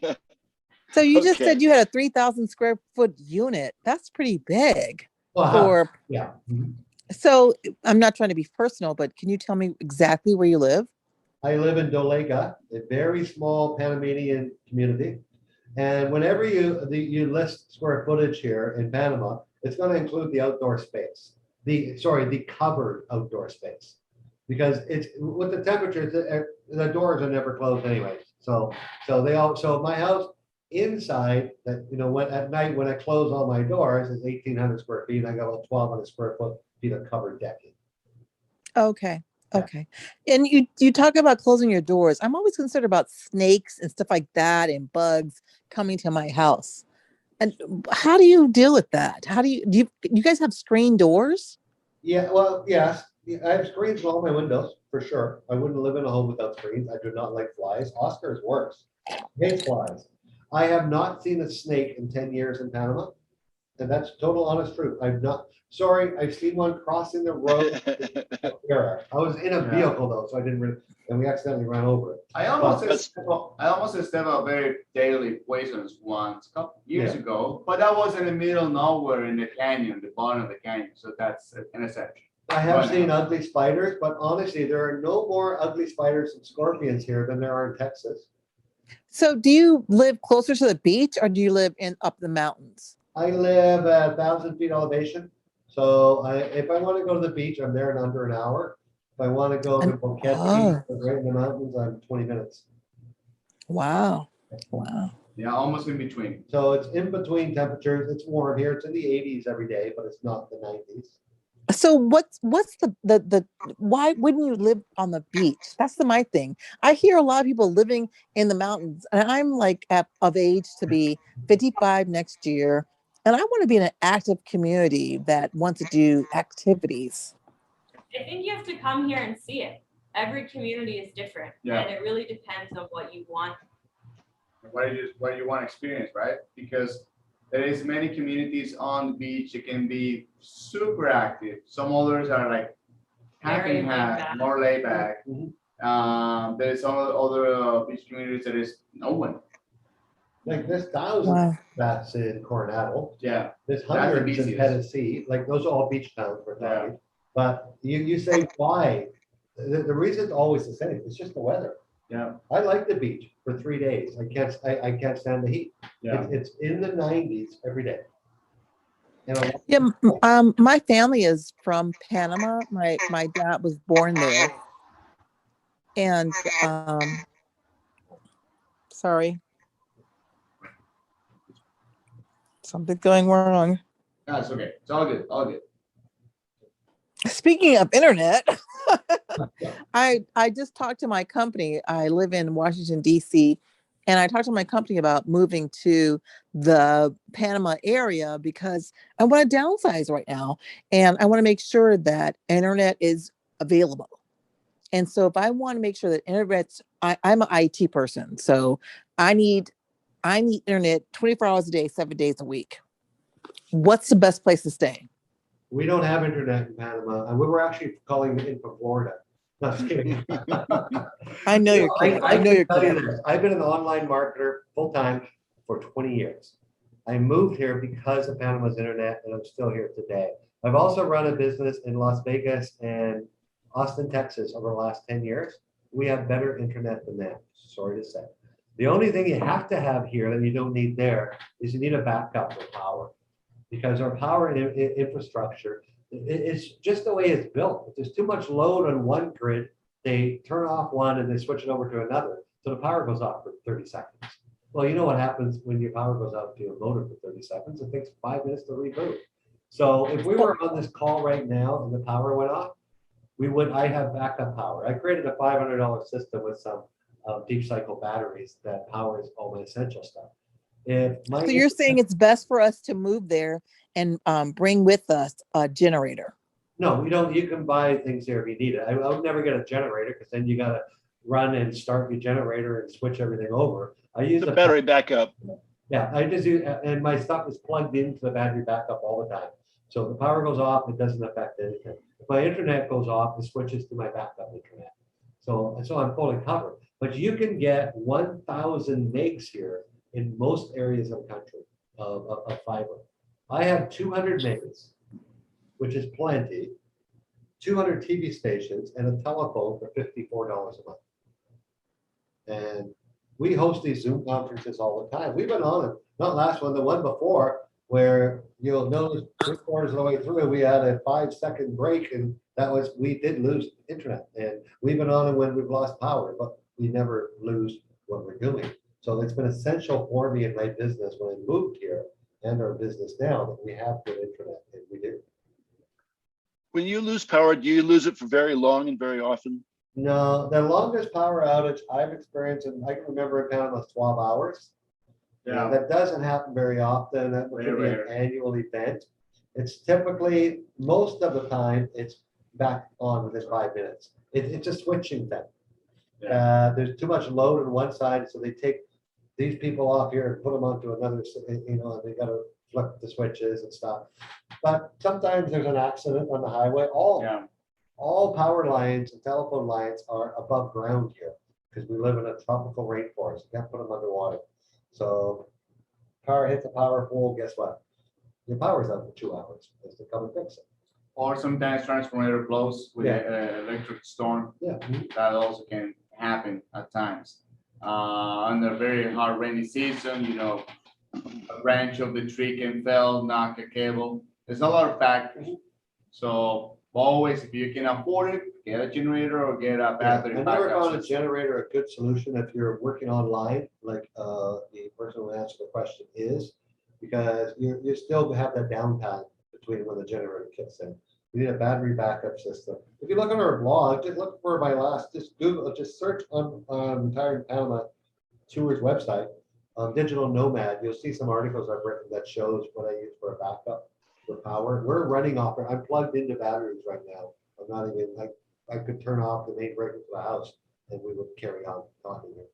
can. So you just Okay. said you had a 3,000 square foot unit. That's pretty big. Well, For yeah. Mhm. so I'm not trying to be personal, but can you tell me exactly where you live? I live in Dolega, a very small Panamanian community. And whenever you list square footage here in Panama, it's going to include the outdoor space, the covered outdoor space. Because it's with the temperatures, the doors are never closed anyways. So my house inside, that, you know, at night when I close all my doors is 1,800 square feet. I got about 1,200 square feet of covered decking. Okay. Yeah. Okay. And you talk about closing your doors. I'm always concerned about snakes and stuff like that and bugs coming to my house. And how do you deal with that? How do you guys have screen doors? Yeah, well, yes. I have screens in all my windows, for sure. I wouldn't live in a home without screens. I do not like flies. Oscar is worse. Hates flies. I have not seen a snake in 10 years in Panama. And that's total honest truth. I've seen one crossing the road. I was in a vehicle though, so I didn't really, and we accidentally ran over it. I almost stepped a very deadly poisonous once a couple years ago, but that was in the middle of nowhere in the canyon, the bottom of the canyon. So that's an exception. I have seen ugly spiders, but honestly, there are no more ugly spiders and scorpions here than there are in Texas. So do you live closer to the beach or do you live up the mountains? I live at 1,000 feet elevation. So if I want to go to the beach, I'm there in under an hour. If I want to go to Boquete, right in the mountains, I'm 20 minutes. Wow. Wow. Yeah, almost in between. So it's in between temperatures. It's warm here. It's in the 80s every day, but it's not the 90s. So what's the why wouldn't you live on the beach? That's my thing. I hear a lot of people living in the mountains, and I'm like of age to be 55 next year, and I want to be in an active community that wants to do activities. I think you have to come here and see it. Every community is different, Yeah. and it really depends on what you want. What you want to experience, right? Because there is many communities on the beach that can be super active. Some others are like half Very and laid half, back. more laid back. There's some other beach communities that is no one. Like there's thousands Wow. that's in Coronado. Yeah. There's the hundreds in busiest. Tennessee. Like those are all beach towns for Yeah. talking. But you say why? The reason it's always the same, it's just the weather. Yeah, I like the beach for 3 days. I can't stand the heat. yeah. It's in the 90s every day. And a lot- Yeah, my family is from Panama. My dad was born there. And sorry. Something's going wrong. That's okay. It's all good. All good. Speaking of internet, I just talked to my company. I live in Washington, D.C., and I talked to my company about moving to the Panama area because I want to downsize right now. And I want to make sure that internet is available. And so if I want to make sure that internet's, I'm an IT person. So I need internet 24 hours a day, 7 days a week. What's the best place to stay? We don't have internet in Panama, and we were actually calling in from Florida. No, just kidding. I know you're kidding. I know you're kidding. I've been an online marketer full-time for 20 years. I moved here because of Panama's internet, and I'm still here today. I've also run a business in Las Vegas and Austin, Texas over the last 10 years. We have better internet than that, sorry to say. The only thing you have to have here that you don't need there is you need a backup for power. Because our power infrastructure, it's just the way it's built. If there's too much load on one grid, they turn off one and they switch it over to another. So the power goes off for 30 seconds. Well, you know what happens when your power goes out to your motor for 30 seconds? It takes 5 minutes to reboot. So if we were on this call right now and the power went off, I have backup power. I created a $500 system with some deep cycle batteries that powers all my essential stuff. So you're saying it's best for us to move there and bring with us a generator? No, we don't. You can buy things here if you need it. I would never get a generator because then you got to run and start your generator and switch everything over. I use The battery backup. Yeah, I just use, and my stuff is plugged into the battery backup all the time. So if the power goes off, it doesn't affect anything. If my internet goes off, it switches to my backup internet. So I'm fully covered. But you can get 1,000 megs here in most areas of the country of fiber. I have 200 megas, which is plenty, 200 TV stations, and a telephone for $54 a month. And we host these Zoom conferences all the time. We've been on it, not last one, the one before, where you'll notice 3/4 of the way through, we had a 5-second break, and we did lose internet. And we've been on it when we've lost power, but we never lose what we're doing. So it's been essential for me in my business when I moved here and our business now that we have good internet, and we do. When you lose power, do you lose it for very long and very often? No, the longest power outage I've experienced, and I can remember in Panama, 12 hours. Yeah. That doesn't happen very often. That would be an annual event. It's typically, most of the time, it's back on within 5 minutes. It's a switching thing. There's too much load on one side, so they take these people off here and put them onto another, and they got to flip the switches and stuff. But sometimes there's an accident on the highway. All power lines and telephone lines are above ground here because we live in a tropical rainforest. You can't put them underwater. So car hits a power pole, guess what? Your power's out for 2 hours. Just to come and fix it. Or sometimes transformator blows with an electric storm. Yeah. That also can happen at times. Under very hard rainy season, a branch of the tree can fell, knock a cable. There's a lot of factors. So always, if you can afford it, get a generator or get a battery. I never found a generator a good solution if you're working online, like the person who answered the question is, because you still have that downtime between when the generator kicks in. You need a battery backup system. If you look on our blog, just look for just search on Retired Panama Tours website, Digital Nomad. You'll see some articles I've written that shows what I use for a backup for power. We're running off. I'm plugged into batteries right now. I'm not even like I could turn off the main breaker for the house and we would carry on talking here.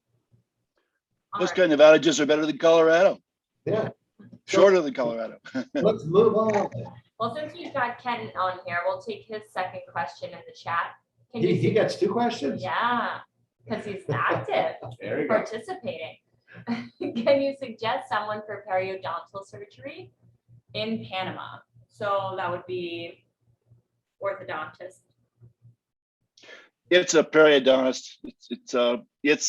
Those kind of outages are better than Colorado. Yeah. Shorter than Colorado. Let's move on. Well, since we've got Ken on here, we'll take his second question in the chat. He gets 2 questions? Yeah, because he's active, There you go. participating. Can you suggest someone for periodontal surgery in Panama? So that would be orthodontist. It's a periodontist. It's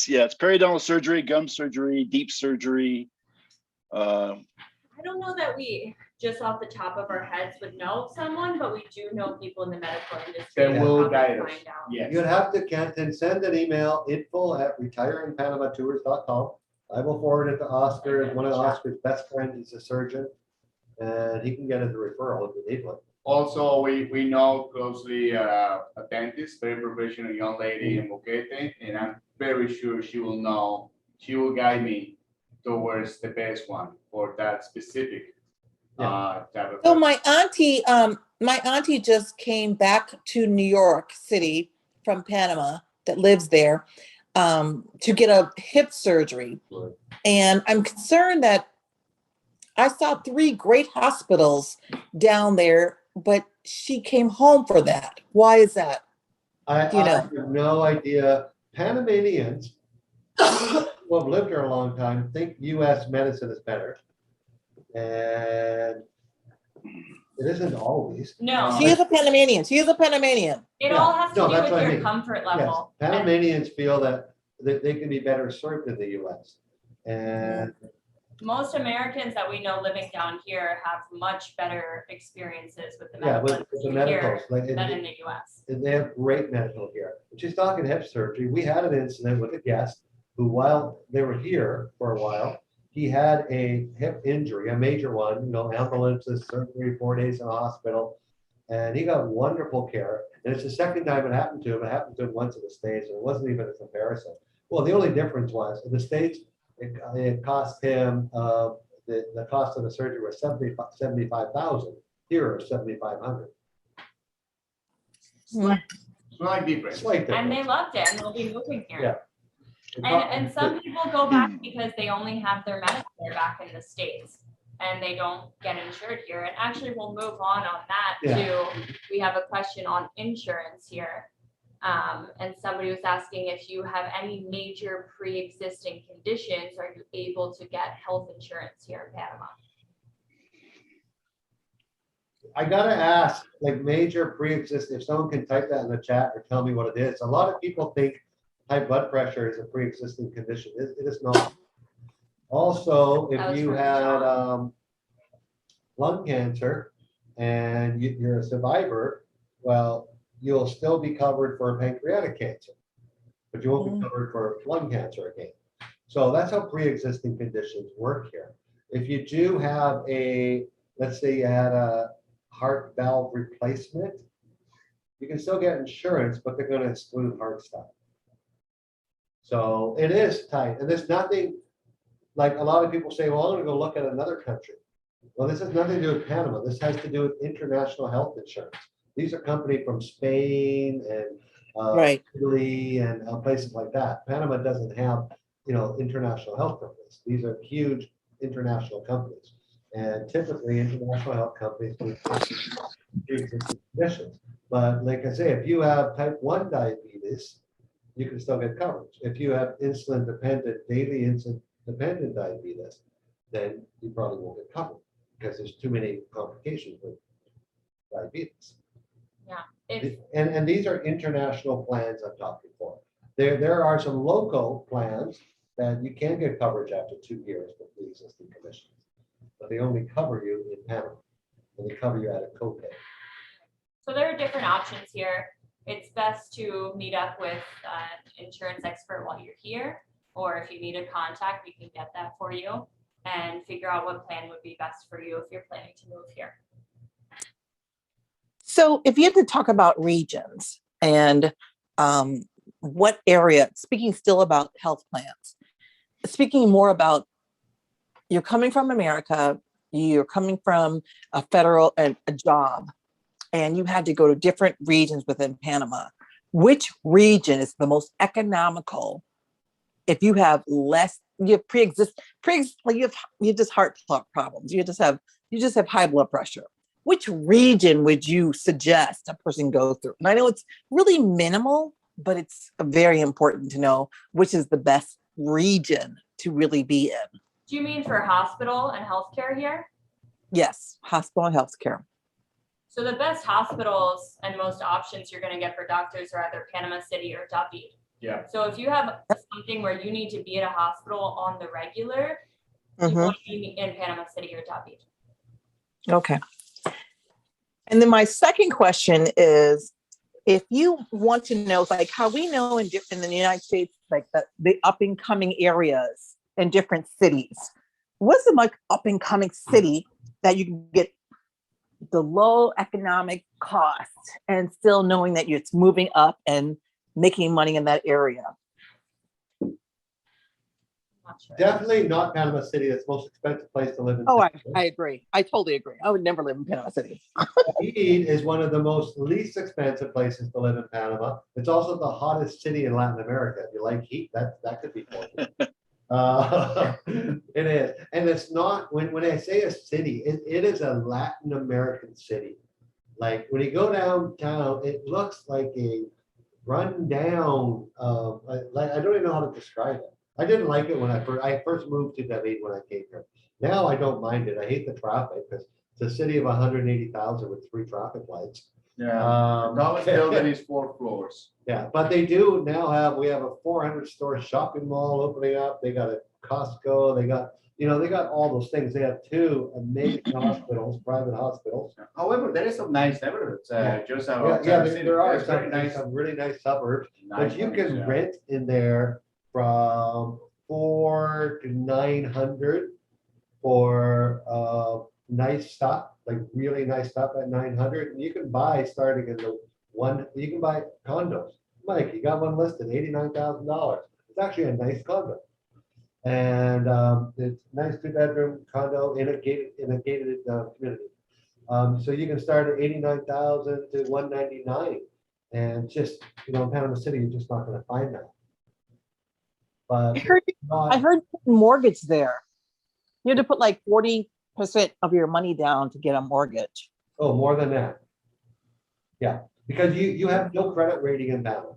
periodontal surgery, gum surgery, deep surgery. I don't know that we, just off the top of our heads, would know someone, but we do know people in the medical industry. They who will probably guide us. find out. Yes. You'd have to, Kenton, send an email, info@retiringpanamatours.com. I will forward it to Oscar. One of Oscar's best friends is a surgeon, and he can get us a referral if you need one. Also, we know closely a dentist, very professional young lady in Boquete, and I'm very sure she will know, she will guide me towards the best one for that specific type of. So my auntie just came back to New York City from Panama that lives there to get a hip surgery. And I'm concerned that I saw 3 great hospitals down there, but she came home for that. Why is that? I You know. have no idea. Panamanians who have lived here a long time think US medicine is better. And it isn't always. No, She is a Panamanian. She is a Panamanian. it Yeah. all has to No, do that's with what I your mean. comfort Yes, level. And Panamanians feel that they can be better served in the US. And most Americans that we know living down here have much better experiences with the yeah, medical with the industry here medicals, like, than in the US. and they have great medical here. But she's talking hip surgery. We had an incident with a guest who, while they were here for a while, he had a hip injury, a major one, ambulances, surgery, 4 days in the hospital, and he got wonderful care. And it's the second time it happened to him. It happened to him once in the States, and it wasn't even a comparison. Well, the only difference was in the States, it cost him, the cost of the surgery was $75,000. Here is $7,500. Slight difference. Slight difference. And they loved it and they'll be moving here. Yeah. And some people go back because they only have their Medicare back in the States and they don't get insured here. And actually we'll move on that Yeah. too. We have a question on insurance here. And somebody was asking if you have any major pre-existing conditions, are you able to get health insurance here in Panama? I gotta ask, like major pre-existing, if someone can type that in the chat or tell me what it is. A lot of people think high blood pressure is a pre-existing condition. It is not. Also, That if was you from had John. lung cancer and you're a survivor, well, you'll still be covered for pancreatic cancer, but you won't be covered for lung cancer again. So that's how pre-existing conditions work here. If you do have let's say you had a heart valve replacement, you can still get insurance, but they're going to exclude heart stuff. So it is tight. And there's nothing, like a lot of people say, well, I'm going to go look at another country. Well, this has nothing to do with Panama. This has to do with international health insurance. These are companies from Spain and Right. Italy and places like that. Panama doesn't have, international health companies. These are huge international companies. And typically international health companies do pre-existing conditions. But like I say, if you have type 1 diabetes, you can still get coverage. If you have daily insulin dependent diabetes, then you probably won't get covered because there's too many complications with diabetes. Yeah. And these are international plans I'm talking for. There are some local plans that you can get coverage after 2 years with the existing conditions, but they only cover you in Panama, and they cover you at a copay. So there are different options here. It's best to meet up with an insurance expert while you're here, or if you need a contact, we can get that for you and figure out what plan would be best for you if you're planning to move here. So if you have to talk about regions and what area, speaking still about health plans, speaking more about you're coming from America, you're coming from a federal a job, and you had to go to different regions within Panama. Which region is the most economical if you have less, you have you have just heart problems, you just have high blood pressure? Which region would you suggest a person go through? And I know it's really minimal, but it's very important to know which is the best region to really be in. Do you mean for hospital and healthcare here? Yes, hospital and healthcare. So the best hospitals and most options you're gonna get for doctors are either Panama City or David. Yeah. So if you have something where you need to be at a hospital on the regular, you Mhm. want to be in Panama City or David. Okay. And then my second question is, if you want to know, like how we know in the United States, like the up and coming areas in different cities, what's the like up and coming city that you can get the low economic cost and still knowing that it's moving up and making money in that area? Not sure. Definitely not Panama City. It's the most expensive place to live in. Oh, I Panama. agree. I totally agree. I would never live in Panama City. David is one of the most least expensive places to live in Panama. It's also the hottest city in Latin America. If you like heat, that could be for you. It is. And it's not, when I say a city, it is a Latin American city. Like when you go downtown, it looks like a rundown, like I don't even know how to describe it. I didn't like it when I first moved to David when I came here. Now I don't mind it. I hate the traffic because it's a city of 180,000 with 3 traffic lights. Yeah. The tallest building is 4 floors. Yeah, but they do now we have a 400-store shopping mall opening up. They got a Costco. They got all those things. They have 2 amazing hospitals, private hospitals. However, there is some nice neighborhoods. Just Yeah, there are very nice. some really nice suburbs, Nice but you ones, can yeah. rent in there from 400 to 900 for nice stuff, like really nice stuff at 900. And you can buy starting in you can buy condos. Mike, you got one listed, $89,000. It's actually a nice condo. And it's a nice 2-bedroom condo in a gated community. So you can start at 89,000 to 199, and just in Panama City, you're just not going to find that. But I heard mortgage there. You have to put like 40% of your money down to get a mortgage. Oh, more than that. Yeah, because you have no credit rating in Panama.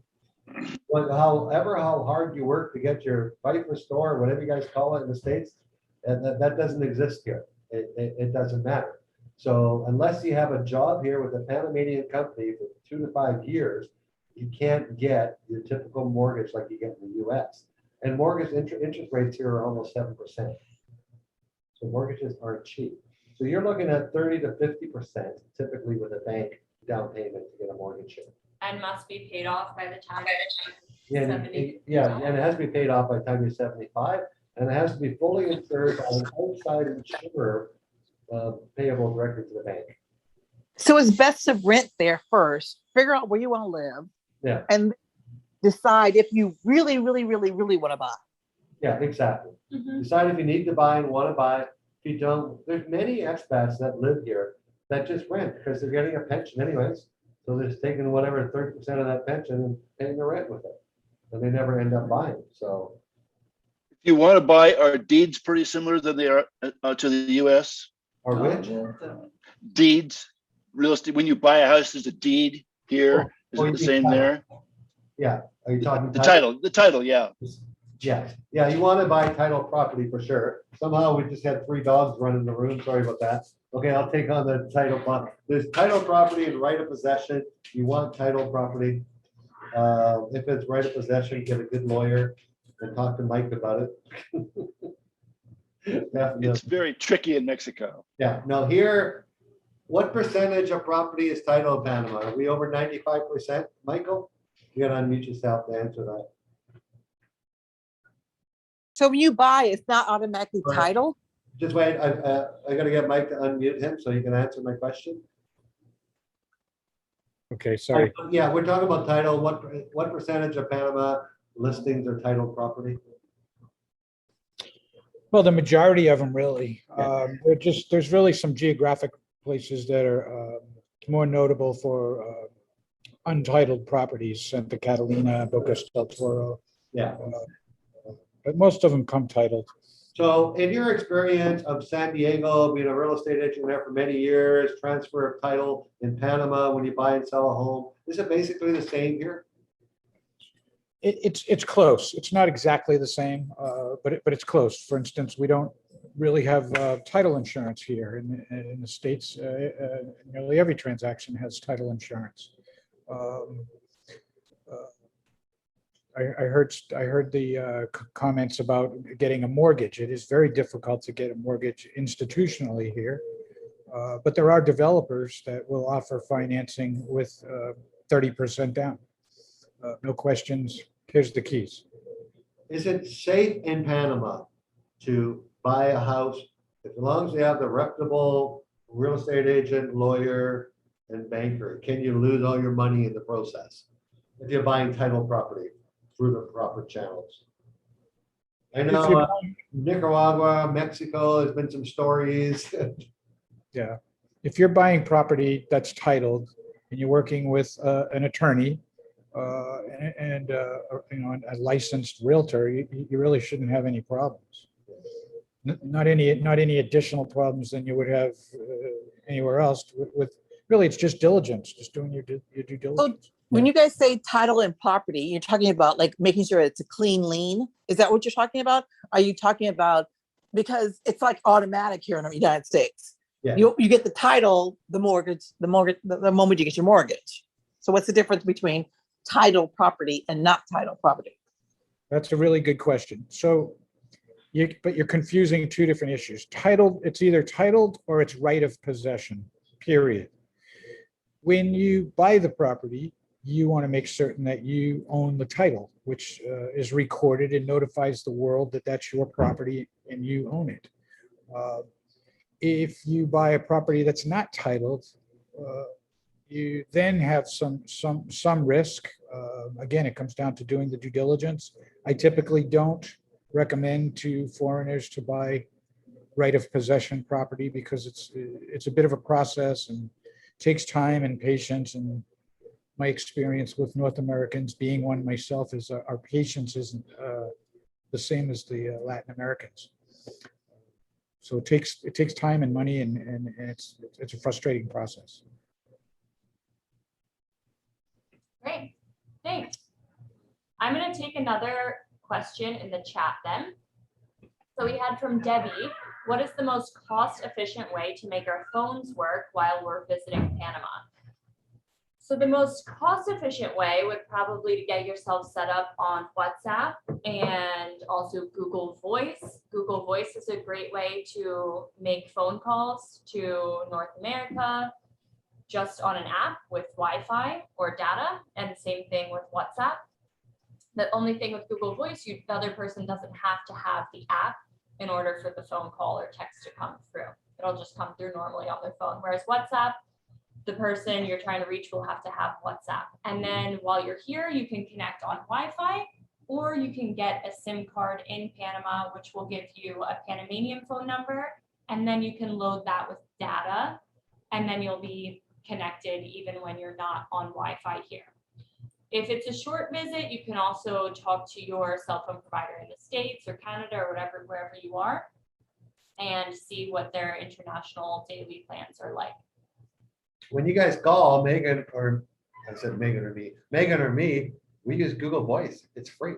However, how hard you work to get your FIFA store, whatever you guys call it in the States, that doesn't exist here. It doesn't matter. So unless you have a job here with a Panamanian company for 2 to 5 years, you can't get your typical mortgage like you get in the US. And mortgage interest rates here are almost 7%. So mortgages aren't cheap. So you're looking at 30 to 50% typically with a bank down payment to get a mortgage here. And must be paid off by the time. Yeah, and it has to be paid off by the time you're 75, and it has to be fully insured by an outside insurer, payable directly to the bank. So it's best to rent there first, figure out where you want to live, Yeah. and decide if you really, really, really, really want to buy. Yeah, exactly. Mhm. Decide if you need to buy and want to buy. If you don't, there's many expats that live here that just rent because they're getting a pension anyways. So they're just taking whatever 30% of that pension and paying the rent with it. And they never end up buying. So If you want to buy, are deeds pretty similar than they are to the US? or which? Deeds, real estate, when you buy a house, there's a deed here. Is Oh, it you the mean same title. there? Yeah. Are you talking The title, yeah. Yes. Yeah, you want to buy title property for sure. Somehow we just had 3 dogs running the room. Sorry about that. Okay, I'll take on the title property. There's title property and right of possession. You want title property. If it's right of possession, get a good lawyer and talk to Mike about it. Definitely. It's very tricky in Mexico. Yeah, no, here, what percentage of property is title in Panama? Are we over 95%? Michael, you gotta unmute yourself to answer that. So when you buy, it's not automatically Right. title. Just wait, I gotta get Mike to unmute him so he can answer my question. Okay, sorry. Yeah, we're talking about title. What percentage of Panama listings are title property? Well, the majority of them really. Yeah. There's really some geographic places that are more notable for untitled properties, Santa Catalina, Boca del Toro. Yeah. But most of them come titled. So in your experience of San Diego, being a real estate agent there for many years, transfer of title in Panama when you buy and sell a home, is it basically the same here? It's close. It's not exactly the same, but it's close. For instance, we really have title insurance here in the States. Nearly every transaction has title insurance. I heard the comments about getting a mortgage. It is very difficult to get a mortgage institutionally here, but there are developers that will offer financing with 30% down. No questions. Here's the keys. Is it safe in Panama to buy a house as long as you have the reputable real estate agent, lawyer, and banker? Can you lose all your money in the process if you're buying title property through the proper channels? I know Nicaragua, Mexico, there's been some stories. Yeah, if you're buying property that's titled and you're working with an attorney and you know, a licensed realtor, you really shouldn't have any problems. Not any additional problems than you would have anywhere else. With really, it's just diligence, just doing your due diligence. So when you guys say title and property, you're talking about like making sure it's a clean lien. Is that what you're talking about? Are you talking about, because it's like automatic here in the United States. Yeah. You get the title, the mortgage, the moment you get your mortgage. So what's the difference between title property and not title property? That's a really good question. So but you're confusing two different issues. Titled, it's either titled or it's right of possession, period. When you buy the property, you want to make certain that you own the title, which is recorded and notifies the world that that's your property and you own it. If you buy a property that's not titled, you then have some risk. Again, it comes down to doing the due diligence. I typically don't recommend to foreigners to buy right of possession property because it's a bit of a process and takes time and patience. And my experience with North Americans, being one myself, is our patience isn't the same as the Latin Americans. So it takes time and money, and it's a frustrating process. Great, thanks. I'm going to take another question in the chat then. So we had from Debbie, what is the most cost-efficient way to make our phones work while we're visiting Panama? So the most cost-efficient way would probably to get yourself set up on WhatsApp and also Google Voice. Google Voice is a great way to make phone calls to North America just on an app with Wi-Fi or data, and same thing with WhatsApp. The only thing with Google Voice, the other person doesn't have to have the app in order for the phone call or text to come through. It'll just come through normally on their phone. Whereas WhatsApp, the person you're trying to reach will have to have WhatsApp. And then while you're here, you can connect on Wi-Fi, or you can get a SIM card in Panama, which will give you a Panamanian phone number. And then you can load that with data, and then you'll be connected even when you're not on Wi-Fi here. If it's a short visit, you can also talk to your cell phone provider in the States or Canada or wherever you are, and see what their international daily plans are like. When you guys call Megan, or I said Megan or me, we use Google Voice. It's free.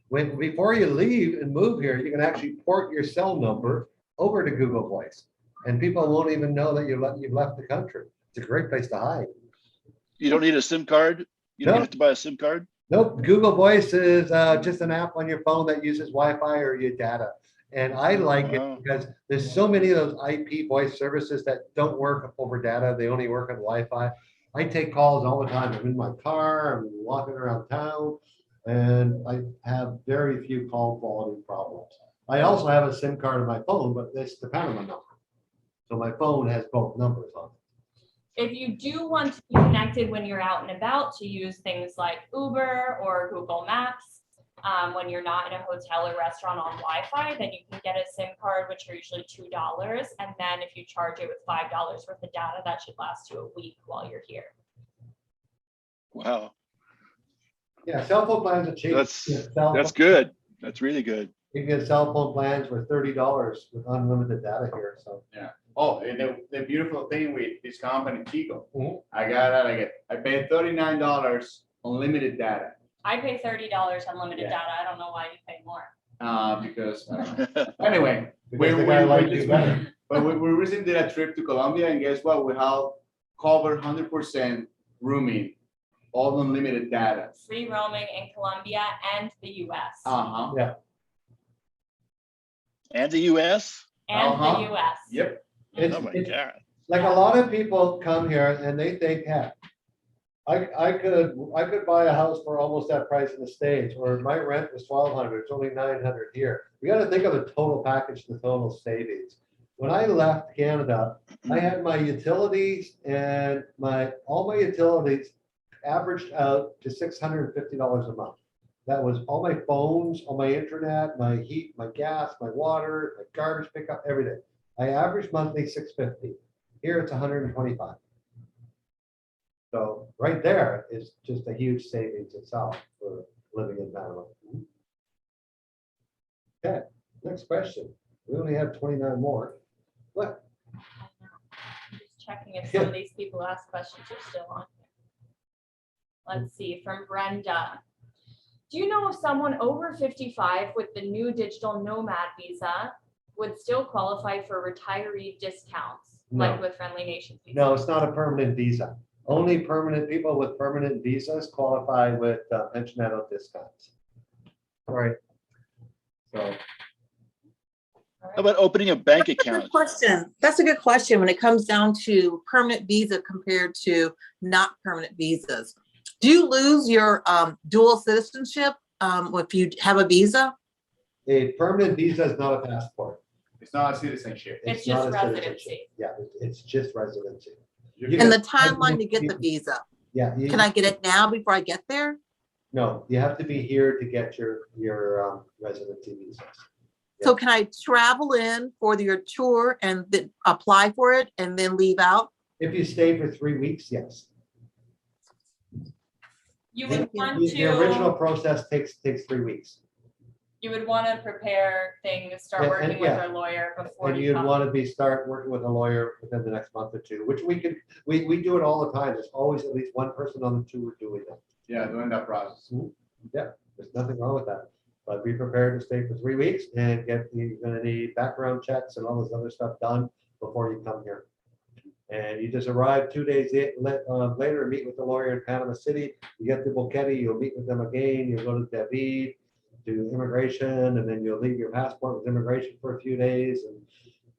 Before you leave and move here, you can actually port your cell number over to Google Voice, and people won't even know that you've left the country. It's a great place to hide. You don't need a SIM card? You don't have to buy a SIM card? Nope. Google Voice is just an app on your phone that uses Wi-Fi or your data. And I like it because there's so many of those IP voice services that don't work over data. They only work on Wi-Fi. I take calls all the time. I'm in my car, I'm walking around town, and I have very few call quality problems. I also have a SIM card on my phone, but it's the Panama number. So my phone has both numbers on it. If you do want to be connected when you're out and about, to use things like Uber or Google Maps, when you're not in a hotel or restaurant on Wi-Fi, then you can get a SIM card, which are usually $2. And then if you charge it with $5 worth of data, that should last you a week while you're here. Wow. Yeah, cell phone plans are cheap. That's good. That's really good. You can get cell phone plans for $30 with unlimited data here. So yeah. Oh, and the beautiful thing with this company, Tigo, mm-hmm. I paid $39 unlimited data. I pay $30 unlimited data. I don't know why you pay more. Because anyway, Because the guy liked you better. But we recently did a trip to Colombia, and guess what? We have covered 100% rooming, all unlimited data. Free roaming in Colombia and the US. Uh-huh. Yeah. And the US? And Uh-huh. the US. Yep. It's, Oh my it's God. like a lot of people come here and they think, yeah, I could buy a house for almost that price in the States, or my rent was 1,200, it's only 900 here. We got to think of the total package, the total savings. When I left Canada, I had my utilities and all my utilities averaged out to $650 a month. That was all my phones, all my internet, my heat, my gas, my water, my garbage pickup, everything. I averaged monthly $650. Here it's $125. So right there is just a huge savings itself for living in Panama. Okay, next question. We only have 29 more. What? I'm just checking if some of these people who ask questions are still on here. Let's see, from Brenda. Do you know if someone over 55 with the new digital nomad visa would still qualify for retiree discounts, like No. with Friendly Nations? No, it's not a permanent visa. Only permanent people with permanent visas qualify with pensionado discounts. All right. So How about opening a bank That's a account? good question. That's a good question when it comes down to permanent visa compared to not permanent visas. Do you lose your dual citizenship if you have a visa? a permanent visa is not a passport. It's not a citizenship. It's not just a citizenship. residency. Yeah, it's just residency. And the timeline to get the visa? Yeah. Can I get it now before I get there? No, you have to be here to get your residency visa. So can I travel in for your tour and then apply for it and then leave out? If you stay for 3 weeks, yes. You would want The original to, process takes 3 weeks. you would want to prepare things, start And- working and with yeah. our lawyer before And you you'd come. want to start working with a lawyer within the next month or two, which we do it all the time. There's always at least one person on the tour doing that. Yeah, during that process. Yeah, there's nothing wrong with that. But be prepared to stay for 3 weeks and you're gonna need background checks and all this other stuff done before you come here. And you just arrive 2 days later, meet with the lawyer in Panama City. You get to Boquete, you'll meet with them again. You'll go to David, do immigration, and then you'll leave your passport with immigration for a few days. And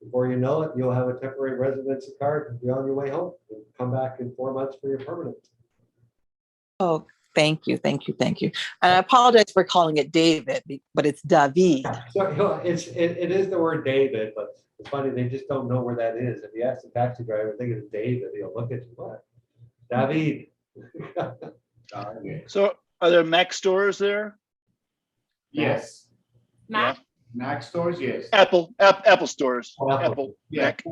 before you know it, you'll have a temporary residency card and be on your way home and come back in 4 months for your permanent. Oh, thank you, thank you, thank you. And I apologize for calling it David, but it's David. So it is the word David, but it's funny, they just don't know where that is. If you ask the taxi driver, I think it's David, he'll look at you, what? David. So are there Mac stores there? Yes. Mac, Mac stores, yes. Apple stores. Oh, Apple. Apple. Yeah. Mac.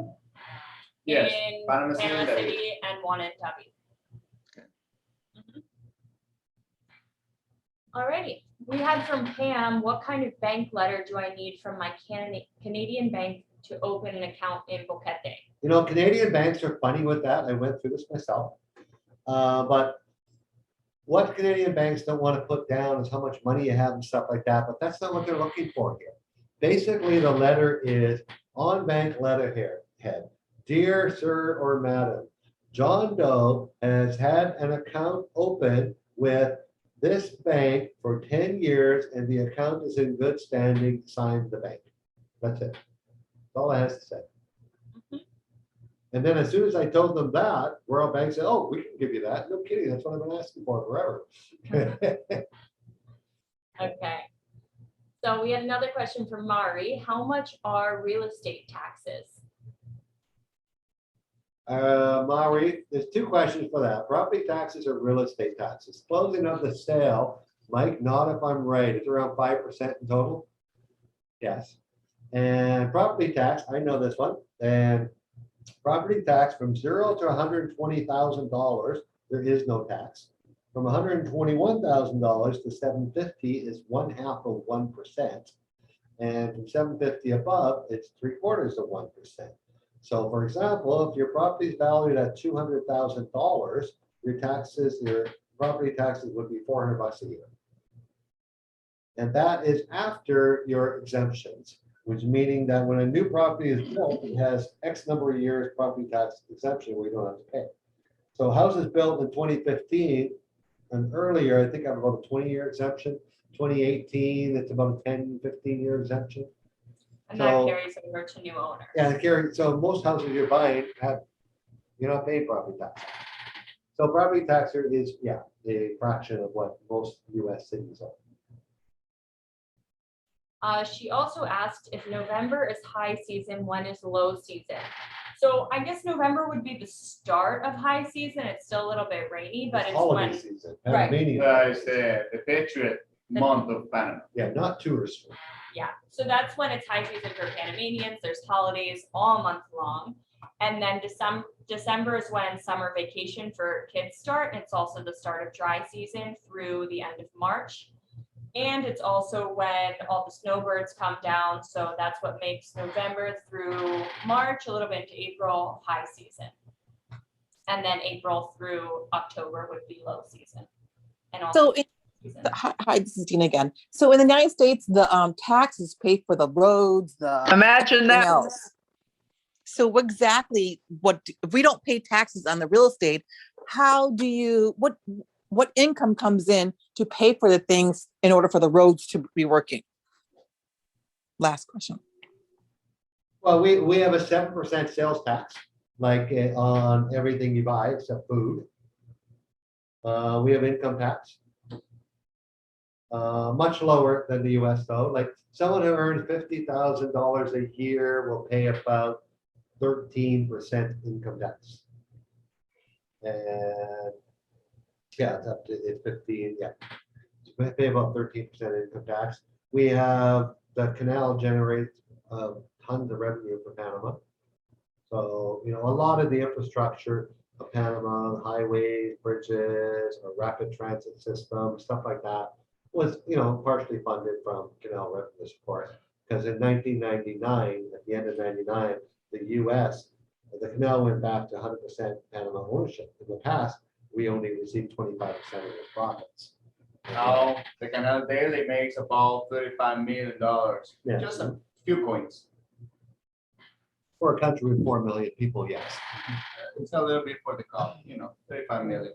Yes. in Panama City, Panama David. City and one in David. Alrighty, we had from Pam, what kind of bank letter do I need from my Canadian bank to open an account in Boquete? You know, Canadian banks are funny with that. I went through this myself. But what Canadian banks don't want to put down is how much money you have and stuff like that, but that's not what they're looking for here. Basically, the letter is on bank letterhead. Dear sir or madam, John Doe has had an account open with this bank for 10 years and the account is in good standing, signed the bank. That's it. That's all it has to say. And then as soon as I told them that, Royal Bank said, oh, we can give you that. No kidding, that's what I've been asking for forever. Okay. So we had another question from Mari. How much are real estate taxes? Maury, there's 2 questions for that. Property taxes or real estate taxes? Closing of the sale, Mike, not if I'm right, it's around 5% in total? Yes. And property tax, I know this one, and property tax from $0 to $120,000, there is no tax. From $121,000 to $750 is 1/2 of 1%. And from $750 above, it's 3/4 of 1%. So for example, if your property is valued at $200,000, your property taxes would be $400 a year. And that is after your exemptions. which meaning that when a new property is built, it has X number of years property tax exemption where you don't have to pay. So houses built in 2015 and earlier, I think I have about a 20-year exemption. 2018, it's about a 10, 15-year exemption. And So- that carries over to new owners. Yeah, Gary, so most houses you're buying have, you're not paying property tax. So property tax here is, yeah, a fraction of what most US cities are. She also asked if November is high season, when is low season? So I guess November would be the start of high season. It's still a little bit rainy, but it's Holiday when, season. Right. Panamanian. It's the Patriot month of Panama. Yeah, not tourists. yeah, so that's when it's high season for Panamanians. There's holidays all month long. And then December is when summer vacation for kids start. It's also the start of dry season through the end of March. And it's also when all the snowbirds come down. So that's what makes November through March, a little bit into April, high season. And then April through October would be low season. And also So, hi, this is Dina again. So in the United States, the taxes pay for the roads, the Imagine that. everything else. So exactly if we don't pay taxes on the real estate, how do you, what income comes in to pay for the things in order for the roads to be working? Last question. Well, we have a 7% sales tax, like on everything you buy except food. We have income tax. Much lower than the US though. Like someone who earns $50,000 a year will pay about 13% income tax. And yeah, it's up to it's 15, yeah. So we pay about 13% income tax. We have the canal generates tons of revenue for Panama. So, you know, a lot of the infrastructure of Panama, the highways, bridges, a rapid transit system, stuff like that, was, you know, partially funded from canal revenue support. Because in 1999, at the end of 99, the US, the canal went back to 100% Panama ownership. In the past, we only received 25% of the profits. Now, the canal daily makes about $35 million. Yeah. Just a few coins. For a country with 4 million people, yes. It's a little bit for the cost, you know, 35 million.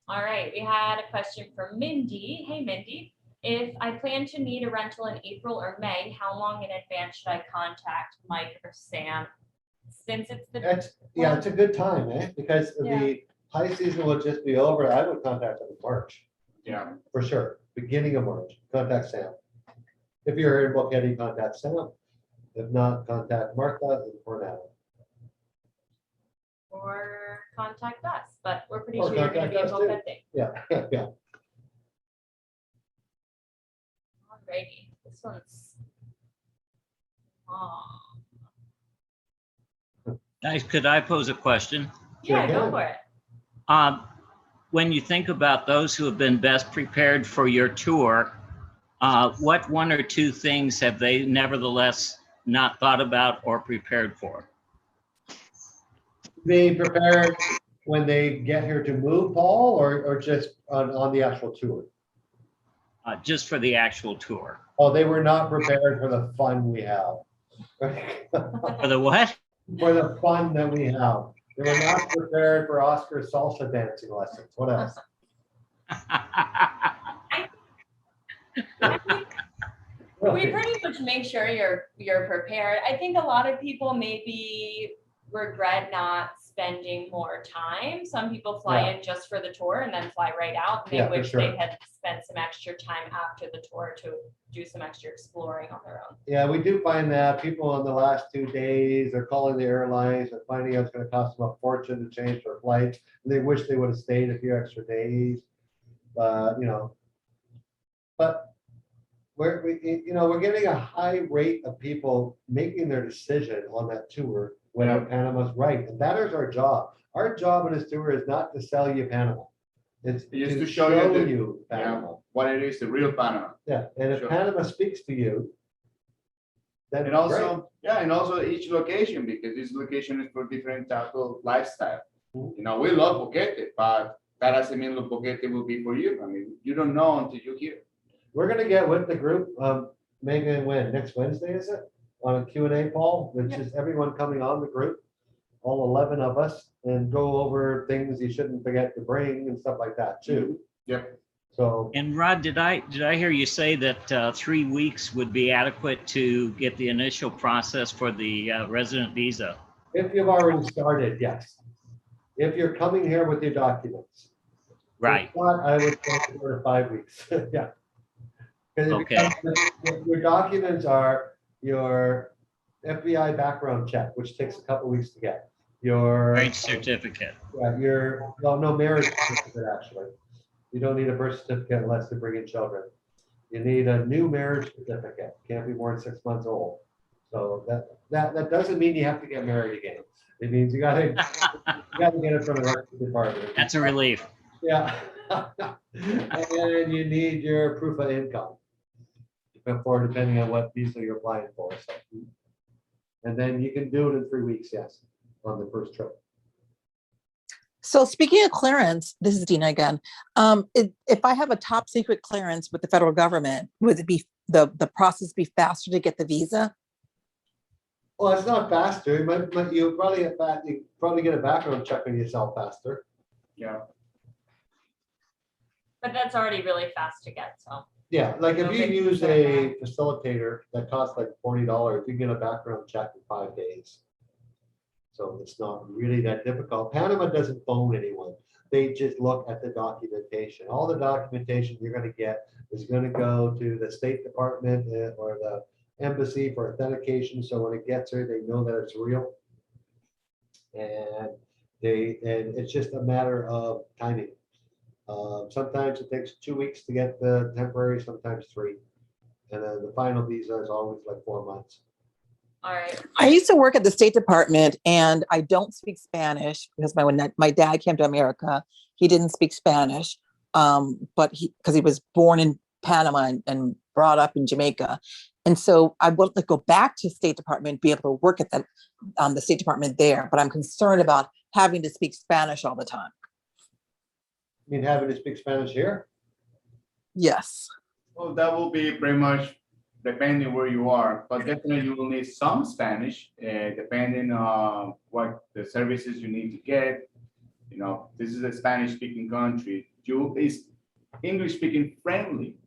All right, we had a question from Mindy. Hey, Mindy. If I plan to need a rental in April or May, how long in advance should I contact Mike or Sam? Since it's the It's a good time, because Yeah. the high season will just be over. I would contact them in March, Yeah. for sure. Beginning of March, contact Sam. If you're in Boquete, contact Sam. If not, contact Martha in Coronado. or contact us, but we're pretty Or sure you're gonna contact be in us too. Boquete. Yeah. Alrighty, this one's long. Guys, could I pose a question? Yeah, Sure go can. for it. When you think about those who have been best prepared for your tour, what one or two things have they nevertheless not thought about or prepared for? They prepared when they get here to move, Paul, or just on the actual tour? Just for the actual tour? Oh, they were not prepared for the fun we have. For the what? For the fun that we have. They were not prepared for Oscar's salsa dancing lessons. What else? We pretty much make sure you're prepared. I think a lot of people maybe regret not spending more time. Some people fly in just for the tour and then fly right out. And they Yeah, for wish sure. they had spent some extra time after the tour to do some extra exploring on their own. Yeah, we do find that people on the last 2 days are calling the airlines and finding out it's going to cost them a fortune to change their flights. And they wish they would have stayed a few extra days. But, we're getting a high rate of people making their decision on that tour whether Panama's right. And that is our job. Our job on this tour is not to sell you Panama. It's Just to to show you Panama. what it is, the real Panama. Yeah, and if Sure. Panama speaks to you, then And also, and also each location, because each location is for different type of lifestyle. We love Boquete, but that doesn't mean Boquete will be for you. I mean, you don't know until you're here. we're gonna get with the group. Megan, when? Next Wednesday, is it? On a Q&A, Paul, which is everyone coming on the group, all 11 of us, and go over things you shouldn't forget to bring and stuff like that too. Yep. So, And Rod, did I hear you say that 3 weeks would be adequate to get the initial process for the resident visa? if you've already started, yes. If you're coming here with your documents. Right. If not, I would say 4 to 5 weeks. Yeah. 'Cause Okay. your documents are your FBI background check, which takes a couple weeks to get. Your Marriage certificate. well, no, marriage certificate, actually. You don't need a birth certificate unless they bring in children. You need a new marriage certificate. Can't be more than 6 months old. So that doesn't mean you have to get married again. It means you gotta get it from the department. That's a relief. Yeah. And you need your proof of income before, depending on what visa you're applying for. So. And then you can do it in 3 weeks, yes, on the first trip. So speaking of clearance, this is Dina again. If I have a top secret clearance with the federal government, would it be the process be faster to get the visa? Well, it's not faster, but you probably get a background check on yourself faster. Yeah. But that's already really fast to get, so. Yeah, like if No you big use concern a facilitator that costs like $40, you get a background check in 5 days. So it's not really that difficult. Panama doesn't phone anyone. They just look at the documentation. All the documentation you're gonna get is gonna go to the State Department or the embassy for authentication. So when it gets there, they know that it's real. And it's just a matter of timing. Sometimes it takes 2 weeks to get the temporary, sometimes 3. And then the final visa is always like 4 months. All right. I used to work at the State Department and I don't speak Spanish because my dad came to America. He didn't speak Spanish, but because he was born in Panama and brought up in Jamaica. And so I want to go back to State Department, be able to work at the State Department there, but I'm concerned about having to speak Spanish all the time. I mean, having to speak Spanish here? Yes. Well, that will be pretty much depending where you are, but definitely you will need some Spanish, depending on what the services you need to get. You know, this is a Spanish-speaking country. Is English-speaking friendly.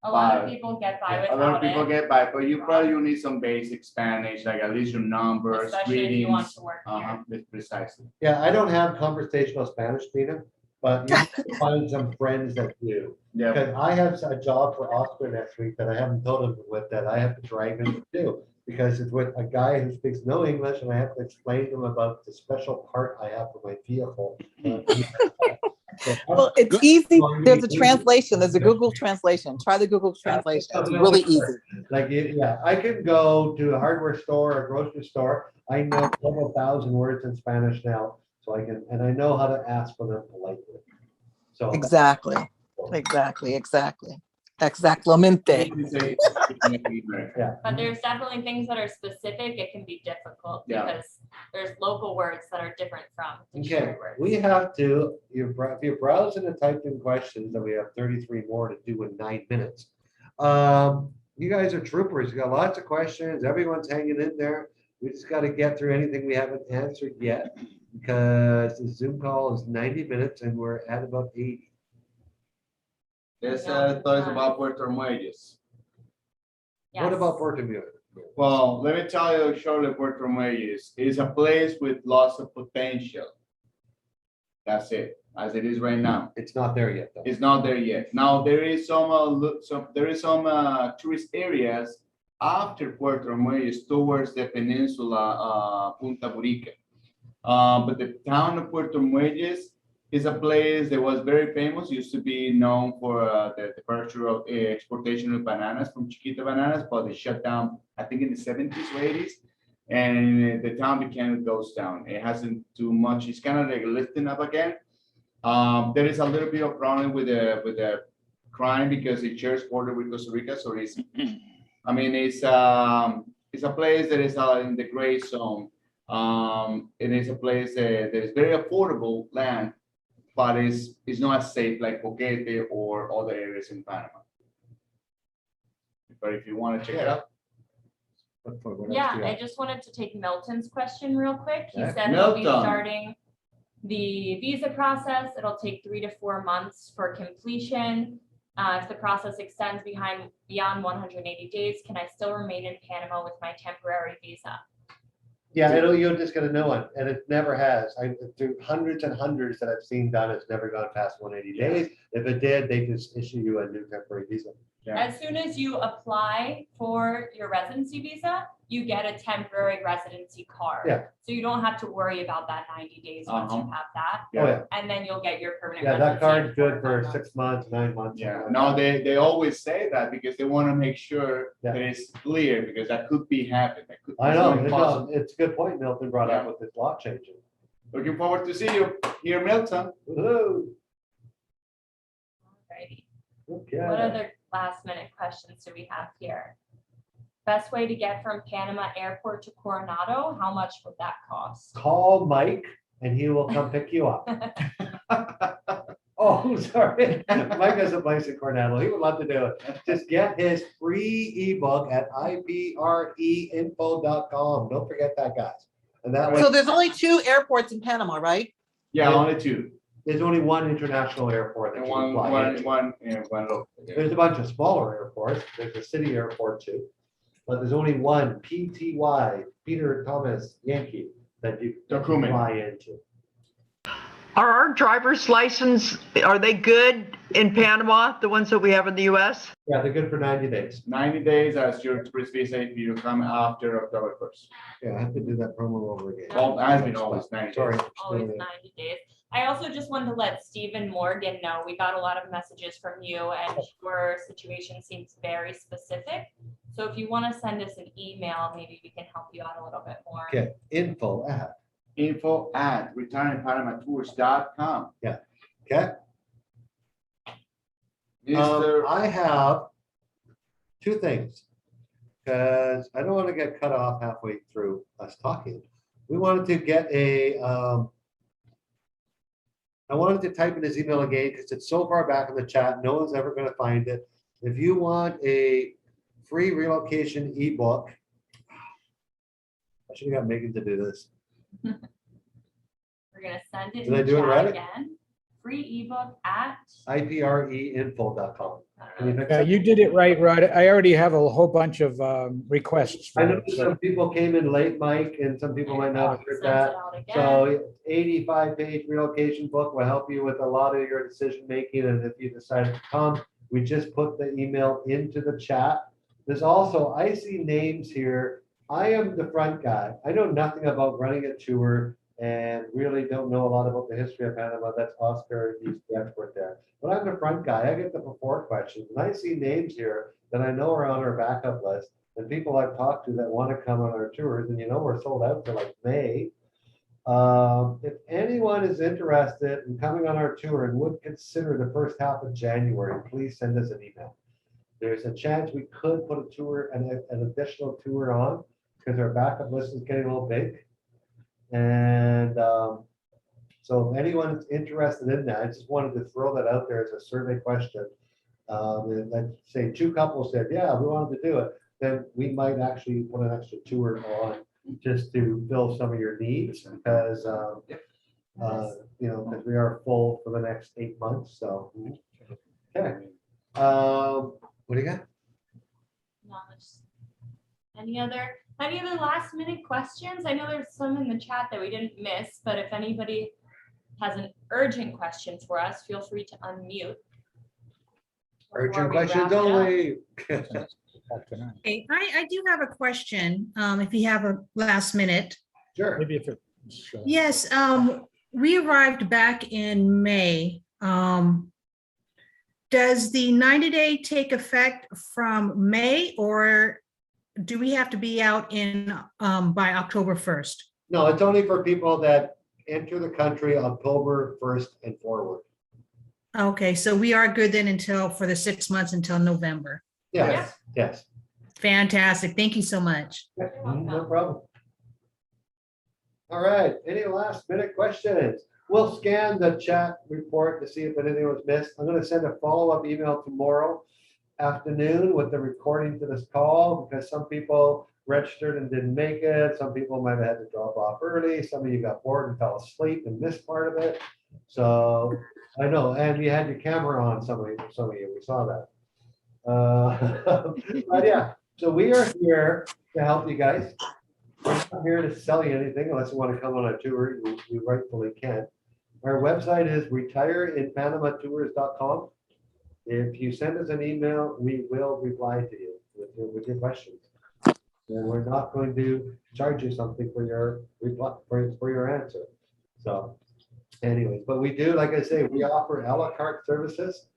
A lot of people get by A lot of without people it, get by, but you probably will need some basic Spanish, like at least your numbers, especially if you want readings. to work here. Precisely. Yeah, I don't have conversational Spanish, Tina, but you can find some friends that do. Yeah. Because I have a job for Oscar next week that I haven't told him with that I have to drag him to do. Because it's with a guy who speaks no English and I have to explain to him about the special part I have for my vehicle. Well, it's easy. There's a translation. There's a Google translation. Try the Google translation. It's really easy. Like, yeah, I can go to a hardware store or a grocery store. I know several thousand words in Spanish now, so I can, and I know how to ask for them politely. So Exactly. Exactamente. yeah, But there's definitely things that are specific. It can be difficult Yeah. because there's local words that are different from okay. dictionary words. We have to. If you're browsing and typed in questions, then we have 33 more to do in 9 minutes. You guys are troopers. You got lots of questions. Everyone's hanging in there. We just got to get through anything we haven't answered yet because the Zoom call is 90 minutes and we're at about 80. Let's talk about Puerto Muelles. Yes. What about Puerto Muelles? Well, let me tell you shortly, Puerto Muelles is a place with lots of potential. That's it, as it is right now. It's not there yet, though. It's not there yet. Now there is some tourist areas after Puerto Muelles towards the peninsula, Punta Rica. But the town of Puerto Muelles is a place that was very famous, used to be known for the departure of exportation of bananas from Chiquita Bananas, but they shut down, I think in the 70s or 80s. And the town became a ghost town. It hasn't too much, it's kind of like lifting up again. There is a little bit of problem with the crime because it shares border with Costa Rica. So it's, I mean, it's a place that is in the gray zone. It is a place that is very affordable land, but it's not as safe like Boquete or other areas in Panama. but if you want to check it out. Yeah, I just wanted to take Milton's question real quick. He Yeah. said he'll be Milton. starting the visa process. It'll take 3 to 4 months for completion. If the process extends beyond 180 days, can I still remain in Panama with my temporary visa? Yeah, you'll just get a new one, and it never has. Through hundreds and hundreds that I've seen done, it's never gone past 180 days. If it did, they just issue you a new temporary visa. Yeah. As soon as you apply for your residency visa, you get a temporary residency card. Yeah. So you don't have to worry about that 90 days once you have that. Oh, yeah. And then you'll get your permanent Yeah, that residency. card's good for 4 6 months, 9 months. Yeah, something no, like that. they always say that because they want to make sure Yeah. that it's clear, because that could be happening. That could be I know, something possible. it's a good point Milton brought up Yeah. with this law changing. Looking forward to see you here, Milton. Woohoo. Alrighty. Okay. What other last minute questions do we have here? Best way to get from Panama Airport to Coronado, how much would that cost? Call Mike and he will come pick you up. Oh, sorry. Mike has a place in Coronado. He would love to do it. Just get his free ebook at ipreinfo.com. Don't forget that, guys. And that way, So there's only 2 airports in Panama, right? Yeah, only 2. there's only one international airport that And you one, can fly one, into. one, and one local. Yeah. There's a bunch of smaller airports. There's a city airport too. But there's only one PTY, Peter Thomas Yankee, that you can Tocumen. fly into. Are our driver's license, are they good in Panama, the ones that we have in the US? Yeah, they're good for 90 days. 90 days as your tourist visa if you come after October 1st. Yeah, I have to do that promo over again. Well, it has been always 90 Sorry. days. Always 90 days. I also just wanted to let Stephen Morgan know, we got a lot of messages from you and your situation seems very specific. So if you want to send us an email, maybe we can help you out a little bit more. Okay, info@returningpanamatours.com. okay. Mr. I have 2 things, because I don't want to get cut off halfway through us talking. We wanted to get I wanted to type in his email again because it's so far back in the chat, no one's ever going to find it. If you want a free relocation ebook, I should have got Megan to do this. We're gonna send it Did I in the do it chat right? again. Free ebook at. ipreinfo.com. Can you fix Yeah, it? you did it right, Rod. I already have a whole bunch of requests. I for know it, so- some people came in late, Mike, and some people might not have heard Send it that. out again. So 85-page relocation book will help you with a lot of your decision making, and if you decide to come, we just put the email into the chat. There's also, I see names here. I am the front guy. I know nothing about running a tour and really don't know a lot about the history of Panama. That's Oscar, he's the expert there. But I'm the front guy. I get the before questions, and I see names here that I know are on our backup list, and people I've talked to that want to come on our tours, and we're sold out till like May. If anyone is interested in coming on our tour and would consider the first half of January, please send us an email. There's a chance we could put a tour, an additional tour on, because our backup list is getting a little big. And so if anyone is interested in that, I just wanted to throw that out there as a survey question. And let's say 2 couples said, yeah, we wanted to do it, then we might actually put an extra tour on just to fill some of your needs, because because we are full for the next 8 months. So, okay. What do you got? No, there's- Any other last minute questions? I know there's some in the chat that we didn't miss, but if anybody has an urgent question for us, feel free to unmute. before Urgent we wrap questions it up. only. Okay, I do have a question, if you have a last minute. Sure. Maybe if it's. Yes, we arrived back in May. Does the 90-day take effect from May, or do we have to be out in by October 1st? No, it's only for people that enter the country October 1st and forward. Okay, so we are good then for the 6 months until November. Yes, yes. Fantastic. Thank you so much. No problem. All right, any last minute questions? We'll scan the chat report to see if anything was missed. I'm going to send a follow-up email tomorrow afternoon with the recording to this call because some people registered and didn't make it. Some people might have had to drop off early. Some of you got bored and fell asleep and missed part of it. So I know, and you had your camera on, some of you, we saw that. But yeah, so we are here to help you guys. We're not here to sell you anything unless you want to come on a tour, you rightfully can. Our website is retireinpanamatours.com. If you send us an email, we will reply to you with your questions. And we're not going to charge you something for your reply, for your answer. So anyways, but we do, like I say, we offer a la carte services.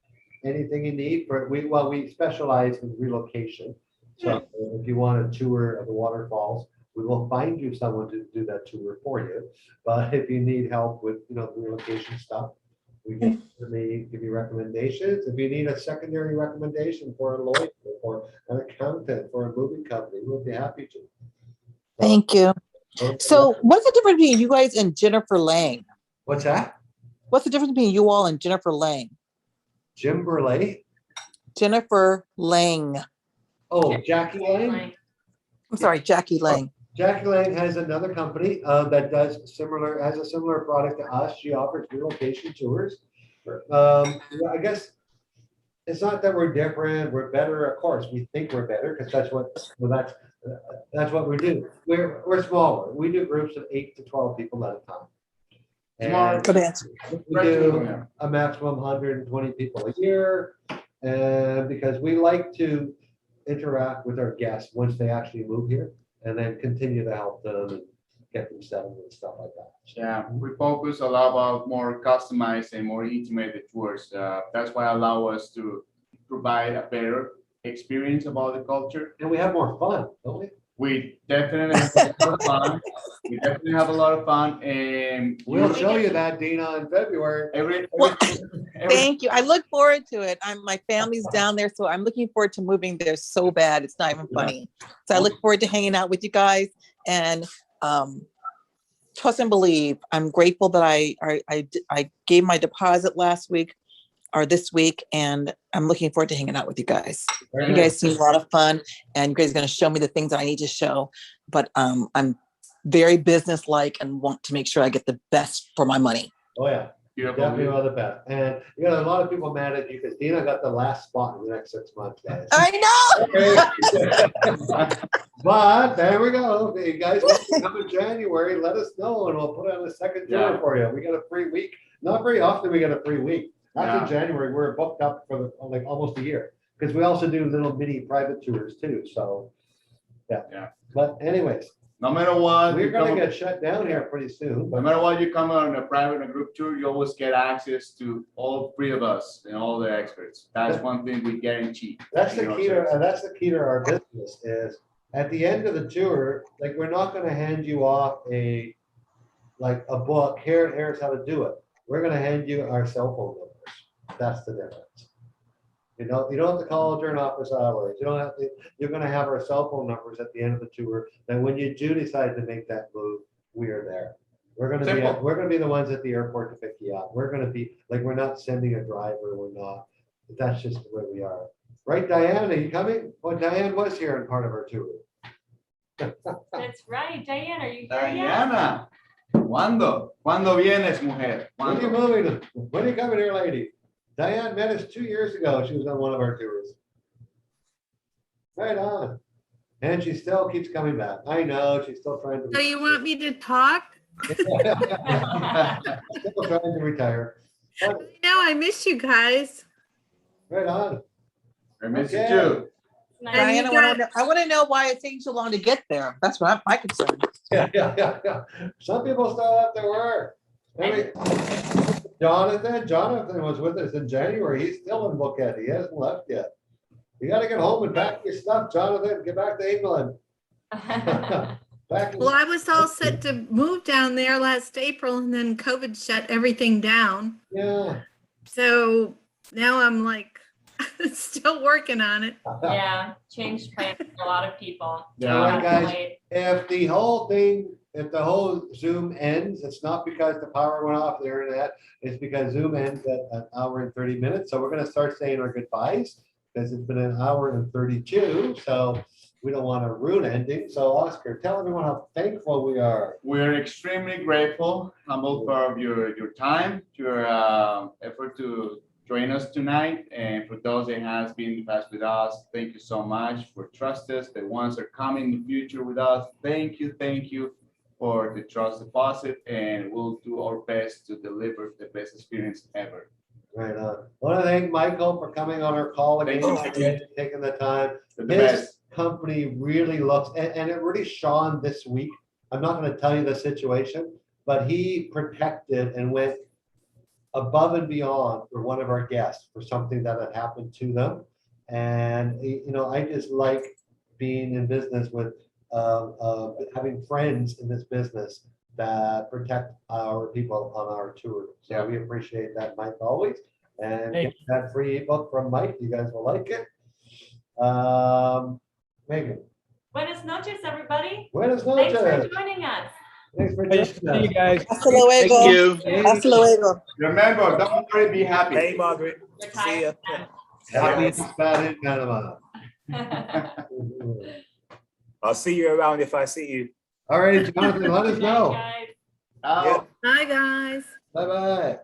Anything you need for we specialize in relocation. So if you want a tour of the waterfalls, we will find you someone to do that tour for you. But if you need help with the relocation stuff, we can certainly give you recommendations. If you need a secondary recommendation for a lawyer or an accountant for a moving company, we'll be happy to. Thank you. So what's the difference between you guys and Jennifer Lang? What's that? What's the difference between you all and Jennifer Lang? Jim Burley? Jennifer Lang. Oh, Jackie Lang? I'm sorry, Jackie Lang. Jackie Lang has another company that has a similar product to us. She offers relocation tours. I guess it's not that we're different, we're better. Of course, we think we're better because that's what we do. We're smaller. We do groups of 8 to 12 people at a time. And good answer. We do a maximum of 120 people a year, and because we like to interact with our guests once they actually move here, and then continue to help them and get them settled and stuff like that. Yeah, we focus a lot about more customized and more intimate tours. That's why allow us to provide a better experience about the culture. And we have more fun, don't we? We definitely have a lot of fun. We definitely have a lot of fun, and we'll show you that, Dina, in February. Thank you. I look forward to it. My family's down there, so I'm looking forward to moving there so bad. It's not even funny. So I look forward to hanging out with you guys, and trust and believe. I'm grateful that I gave my deposit last week or this week, and I'm looking forward to hanging out with you guys. You guys seem a lot of fun, and you guys are going to show me the things that I need to show. But I'm very business-like and want to make sure I get the best for my money. Oh yeah, you definitely are the best. And you got a lot of people mad at you because Dina got the last spot in the next 6 months, guys. I know. But there we go. If you guys want to come in January, let us know, and we'll put on a second tour for you. We got a free week. Not very often we get a free week. After January, we're booked up for like almost a year because we also do little mini private tours too. So, yeah. But anyways, no matter what, we're going to get shut down here pretty soon. No matter what, you come on a private and group tour, you always get access to all 3 of us and all the experts. That's one thing we guarantee. That's the key to our business is at the end of the tour, like we're not going to hand you off a book. Here's how to do it. We're going to hand you our cell phone numbers. That's the difference. You don't have to call during office hours. You don't have to. You're going to have our cell phone numbers at the end of the tour. And when you do decide to make that move, we are there. We're going to be the ones at the airport to pick you up. We're going to be like we're not sending a driver. We're not. That's just the way we are. Right, Diane? Are you coming? Well, Diane was here in part of our tour. That's right, Diane. Are you here Diana, ¿cuándo vienes, mujer? When are you moving? When are you coming here, lady? Diane met us 2 years ago. She was on one of our tours. Right on. And she still keeps coming back. I know, she's still trying to. So you want me to talk? Still trying to retire. No, I miss you guys. Right on. I miss you too. Diana, I want to know why it takes so long to get there. That's what my concern. Yeah. Some people still have to work. Jonathan was with us in January. He's still in Boquete. He hasn't left yet. You got to get home and pack your stuff, Jonathan. Get back to England. Well, I was all set to move down there last April, and then COVID shut everything down. Yeah. So now I'm like still working on it. Yeah, changed plans for a lot of people. Yeah, right, guys. If the whole Zoom ends, it's not because the power went off the internet. It's because Zoom ends at 1 hour and 30 minutes. So we're going to start saying our goodbyes because it's been an hour and 32, so we don't want to ruin ending. So Oscar, tell everyone how thankful we are. We're extremely grateful, humbled for your time, your effort to join us tonight. And for those that has been in the past with us, thank you so much for trust us. The ones that are coming in the future with us, thank you for the trust deposit, and we'll do our best to deliver the best experience ever. Right on. I want to thank Michael for coming on our call again, Thank you. taking the time. The His best. company really looks, and it really shone this week. I'm not going to tell you the situation, but he protected and went above and beyond for one of our guests for something that had happened to them. And, you know, I just like being in business with having friends in this business that protect our people on our tour. So we appreciate that, Mike, always. And get that free ebook from Mike. You guys will like it. Megan. Buenas noches, everybody. Buenas Thanks for noches. joining us. Thanks for Nice to joining see you guys. Hasta luego. Thank you. Hasta luego. Remember, don't worry, be happy. Hey, Margaret. We're See ya. tired Happy Expat in Panama. now. I'll see you around if I see you. All right, Jonathan, let us know. Guys. Ciao. Bye, guys. Bye-bye.